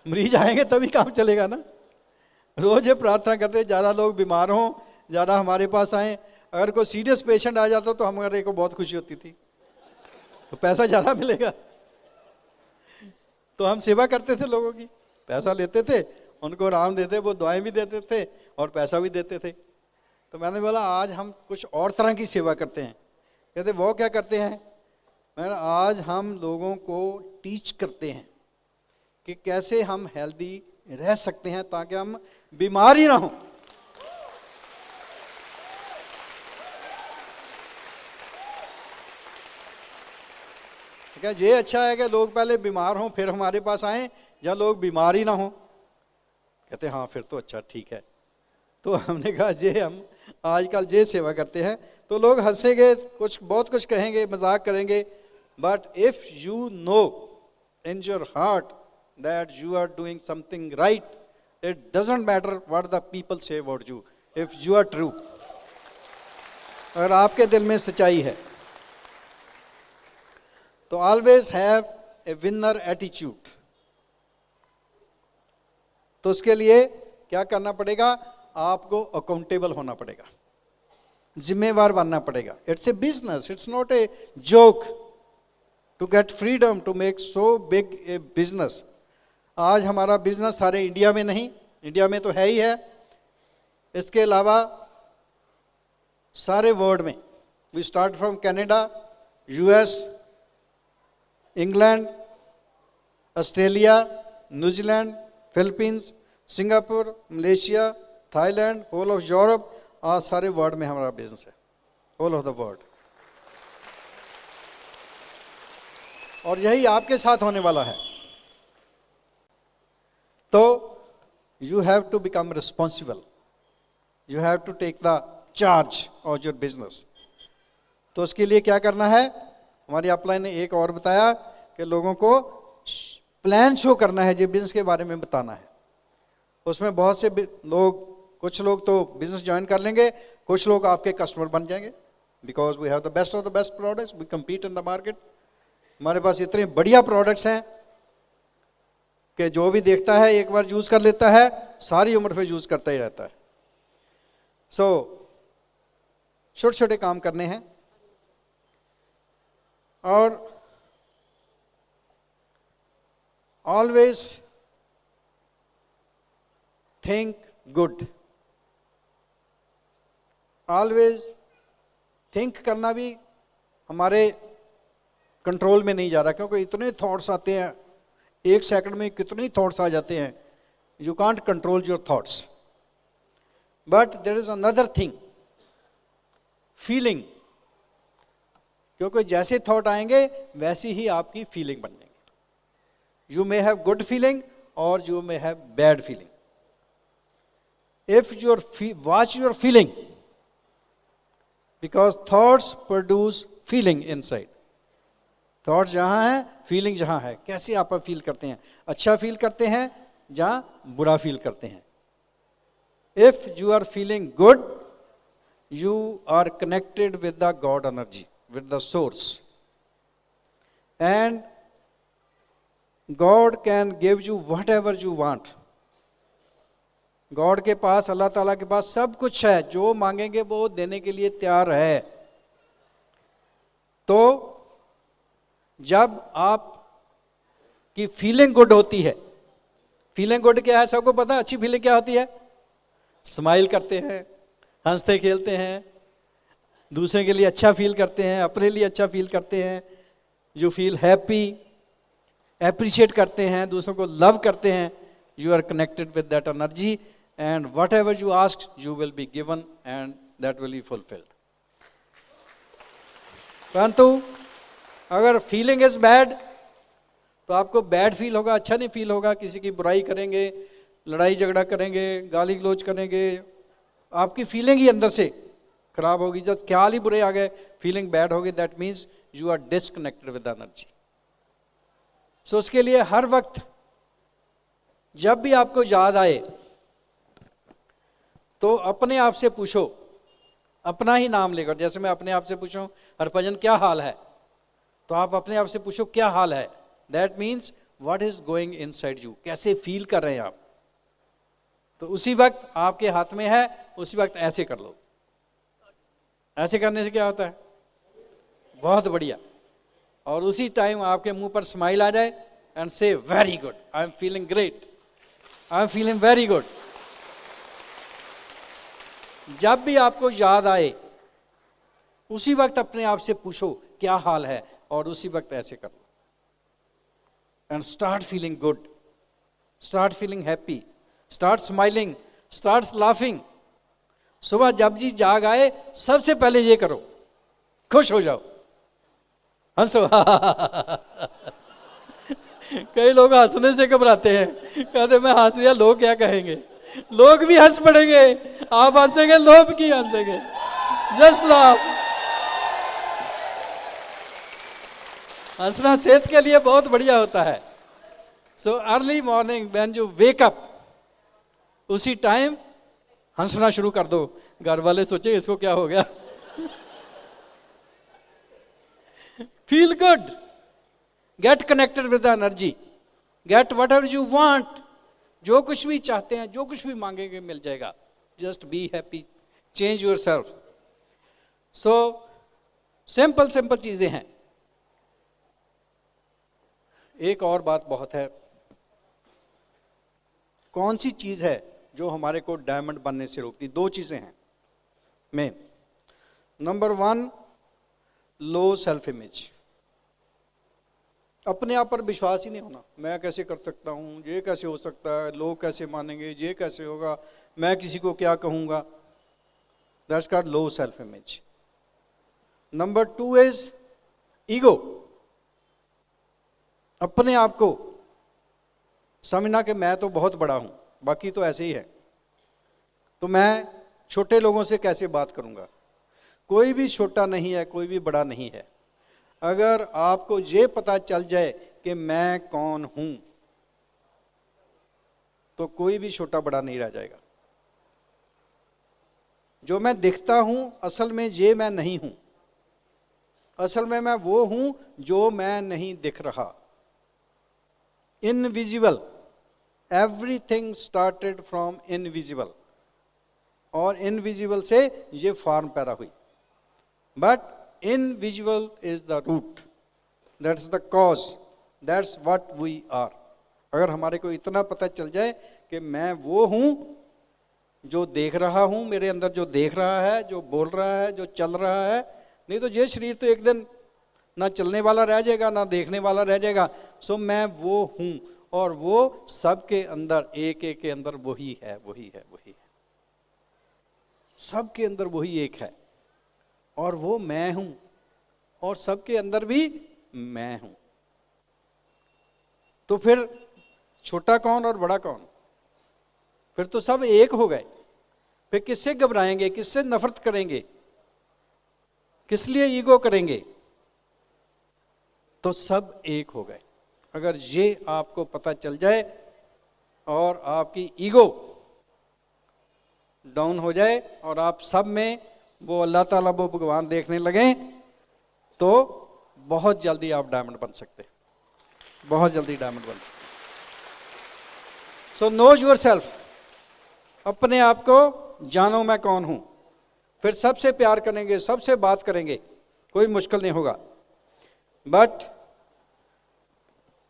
A: मरीज आएंगे तभी काम चलेगा ना। रोज ये प्रार्थना करते, ज़्यादा लोग बीमार हों, ज़्यादा हमारे पास आए। अगर कोई सीरियस पेशेंट आ जाता तो हमारे को बहुत खुशी होती थी, तो पैसा ज़्यादा मिलेगा। तो हम सेवा करते थे, लोगों की पैसा लेते थे, उनको आराम देते, वो दवाएं भी देते थे और पैसा भी देते थे। तो मैंने बोला आज हम कुछ और तरह की सेवा करते हैं। कहते वो क्या करते हैं? मैंने आज हम लोगों को टीच करते हैं कि कैसे हम हेल्दी रह सकते हैं ताकि हम बीमार ही ना हो। क्या ये अच्छा है कि लोग पहले बीमार हों फिर हमारे पास आएं, जहाँ लोग बीमार ही ना हो? कहते हाँ फिर तो अच्छा ठीक है। तो हमने कहा जे हम आजकल जे सेवा करते हैं तो लोग हंसेंगे, कुछ बहुत कुछ कहेंगे, मजाक करेंगे, but if you know in your heart that you are doing something right, it doesn't matter what the people say about you, if you are true. अगर आपके दिल में सच्चाई है तो always have a winner attitude. तो उसके लिए क्या करना पड़ेगा? आपको अकाउंटेबल होना पड़ेगा, जिम्मेवार बनना पड़ेगा। It's a business, it's not a joke to get freedom to make so big a business. आज हमारा बिजनेस सारे इंडिया में नहीं, इंडिया में तो है ही है, इसके अलावा सारे वर्ल्ड में। We start from Canada, US, England, Australia, New Zealand, Philippines, Singapore, Malaysia, Thailand, whole of Europe, आज सारे वर्ल्ड में हमारा बिजनेस है, होल ऑफ द वर्ल्ड। और यही आपके साथ होने वाला है। तो you have to become responsible, you have to take the charge of your business. तो उसके लिए क्या करना है? हमारी अपलाइन ने एक और बताया कि लोगों को प्लान शो करना है, जो बिजनेस के बारे में बताना है। उसमें बहुत से लोग, कुछ लोग तो बिजनेस ज्वाइन कर लेंगे, कुछ लोग आपके कस्टमर बन जाएंगे, because we have the best of the best products, we compete in the market. हमारे पास इतने बढ़िया प्रोडक्ट्स हैं कि जो भी देखता है एक बार यूज कर लेता है, सारी उम्र पे यूज करता ही रहता है। सो छोटे छोटे काम करने हैं और always think good. Always think करना भी हमारे कंट्रोल में नहीं जा रहा, क्योंकि इतने थॉट्स आते हैं, एक सेकंड में कितने थॉट्स आ जाते हैं। You can't control your thoughts, but there is another thing, feeling. क्योंकि जैसे थॉट आएंगे वैसी ही आपकी फीलिंग बन जाएगी। You may have good feeling और you may have bad feeling. If your watch your feeling, because thoughts produce feeling inside. Thoughts जहां है, फीलिंग जहां है। कैसे आप फील करते हैं? अच्छा फील करते हैं जहां बुरा फील करते हैं। If you are feeling good, you are connected with the God energy, with the source, and God can give you whatever you want. God के पास, अल्लाह ताला के पास सब कुछ है, जो मांगेंगे वो देने के लिए तैयार है। तो जब आप की फीलिंग गुड होती है, फीलिंग गुड क्या है सबको पता है? अच्छी फीलिंग क्या होती है? स्माइल करते हैं, हंसते खेलते हैं, दूसरे के लिए अच्छा फील करते हैं, अपने लिए अच्छा फील करते हैं, यू फील हैप्पी, एप्रिशिएट करते हैं, दूसरों को लव करते हैं। You are connected with that energy and whatever you ask you will be given and that will be fulfilled. परंतु अगर फीलिंग इज बैड तो आपको बैड फील होगा, अच्छा नहीं फील होगा। किसी की बुराई करेंगे, लड़ाई झगड़ा करेंगे, गाली गलौज करेंगे, आपकी फीलिंग ही अंदर से खराब होगी। जब ख्याल ही बुरे आ गए, फीलिंग बैड होगी, that means you are disconnected with energy. So उसके लिए हर वक्त जब भी आपको याद आए तो अपने आप से पूछो, अपना ही नाम लेकर। जैसे मैं अपने आप से पूछूं हरभजन क्या हाल है, तो आप अपने आप से पूछो क्या हाल है। That means what is going inside you, कैसे फील कर रहे हैं आप। तो उसी वक्त आपके हाथ में है, उसी वक्त ऐसे कर लो। ऐसे करने से क्या होता है? बहुत बढ़िया। और उसी टाइम आपके मुंह पर स्माइल आ जाए एंड से very good, I am feeling great, I am feeling very good. जब भी आपको याद आए उसी वक्त अपने आप से पूछो क्या हाल है, और उसी वक्त ऐसे कर लो and start feeling good, start feeling happy, start smiling, start laughing. सुबह जब जी जाग आए सबसे पहले ये करो, खुश हो जाओ, हंसो। कई लोग हंसने से घबराते हैं, कहते मैं हंस रहा, लोग क्या कहेंगे। लोग भी हंस पड़ेंगे, आप हंसेंगे, लोग की हंसेंगे। Just laugh. हंसना सेहत के लिए बहुत बढ़िया होता है। So early morning when you wake up, उसी टाइम हंसना शुरू कर दो। घर वाले सोचे इसको क्या हो गया। Feel good, get connected with the energy, get what ever you want. जो कुछ भी चाहते हैं, जो कुछ भी मांगेंगे मिल जाएगा। Just be happy, change your self. So simple simple चीजें हैं। एक और बात बहुत है, कौन सी चीज है जो हमारे को डायमंड बनने से रोकती? दो चीजें हैं main. Number 1, low self image. अपने आप पर विश्वास ही नहीं होना। मैं कैसे कर सकता हूँ, ये कैसे हो सकता है, लोग कैसे मानेंगे, ये कैसे होगा, मैं किसी को क्या कहूँगा। That's called low self image. Number 2 is ego. अपने आप को समझना कि मैं तो बहुत बड़ा हूँ, बाकी तो ऐसे ही है, तो मैं छोटे लोगों से कैसे बात करूँगा। कोई भी छोटा नहीं है, कोई भी बड़ा नहीं है। अगर आपको ये पता चल जाए कि मैं कौन हूं, तो कोई भी छोटा बड़ा नहीं रह जाएगा। जो मैं दिखता हूं, असल में ये मैं नहीं हूं। असल में मैं वो हूं जो मैं नहीं दिख रहा। Invisible, everything started from invisible, और इनविजिबल से ये फॉर्म पैदा हुई। But invisible is the root, that's the cause, that's what we are. अगर हमारे को इतना पता चल जाए कि मैं वो हूं जो देख रहा हूं, मेरे अंदर जो देख रहा है, जो बोल रहा है, जो चल रहा है, नहीं तो ये शरीर तो एक दिन ना चलने वाला रह जाएगा, ना देखने वाला रह जाएगा। सो मैं वो हूं, और वो सबके अंदर, एक एक के अंदर वही है, वही है, वही है। सबके अंदर वही एक है, और वो मैं हूं, और सबके अंदर भी मैं हूं। तो फिर छोटा कौन और बड़ा कौन? फिर तो सब एक हो गए। फिर किससे घबराएंगे, किससे नफरत करेंगे, किस लिए ईगो करेंगे? तो सब एक हो गए। अगर ये आपको पता चल जाए और आपकी ईगो डाउन हो जाए और आप सब में वो अल्लाह ताला, वो भगवान देखने लगे, तो बहुत जल्दी आप डायमंड बन सकते हैं, बहुत जल्दी डायमंड बन सकते। सो नो योर सेल्फ, अपने आप को जानो मैं कौन हूं। फिर सबसे प्यार करेंगे, सबसे बात करेंगे, कोई मुश्किल नहीं होगा। But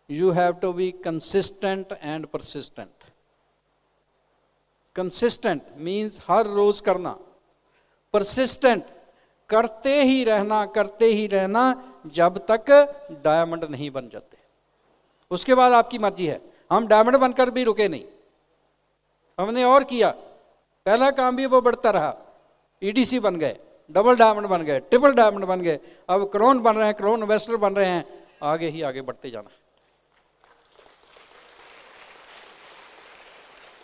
A: you have to be consistent and persistent. Consistent means हर रोज करना, परसिस्टेंट करते ही रहना, करते ही रहना जब तक डायमंड नहीं बन जाते। उसके बाद आपकी मर्जी है। हम डायमंड बनकर भी रुके नहीं, हमने और किया। पहला काम भी वो बढ़ता रहा, ईडीसी बन गए, डबल डायमंड बन गए, ट्रिपल डायमंड बन गए, अब क्रोन बन रहे हैं, क्रोन इन्वेस्टर बन रहे हैं। आगे ही आगे बढ़ते जाना।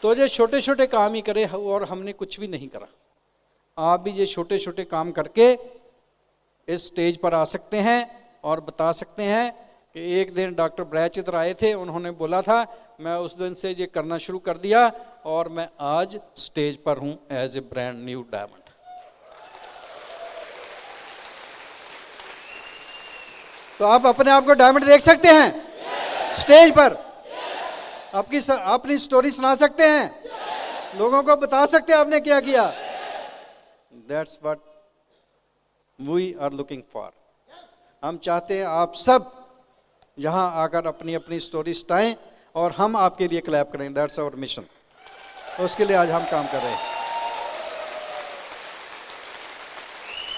A: तो ये छोटे छोटे काम ही करे, और हमने कुछ भी नहीं करा। आप भी ये छोटे छोटे काम करके इस स्टेज पर आ सकते हैं और बता सकते हैं कि एक दिन डॉक्टर ब्रैच इधर आए थे, उन्होंने बोला था, मैं उस दिन से ये करना शुरू कर दिया और मैं आज स्टेज पर हूं as a brand new diamond. तो आप अपने आप को डायमंड देख सकते हैं स्टेज पर, अपनी स्टोरी सुना सकते हैं, लोगों को बता सकते हैं आपने क्या किया। That's what we are looking for. हम चाहते हैं आप सब यहां आकर अपनी अपनी स्टोरी सुनाएं और हम आपके लिए क्लैप करें। That's our mission. उसके लिए आज हम काम कर रहे हैं।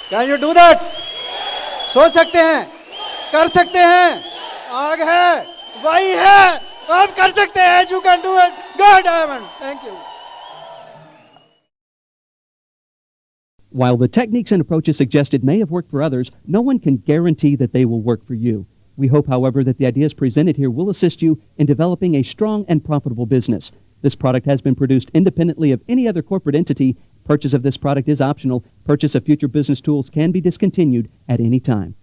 A: Can you do that? सोच सकते हैं, कर सकते हैं, आग है, वही है, आप कर सकते हैं। You can do it. Go Diamond. Thank you.
C: While the techniques and approaches suggested may have worked for others, no one can guarantee that they will work for you. We hope, however, that the ideas presented here will assist you in developing a strong and profitable business. This product has been produced independently of any other corporate entity. Purchase of this product is optional. Purchase of future business tools can be discontinued at any time.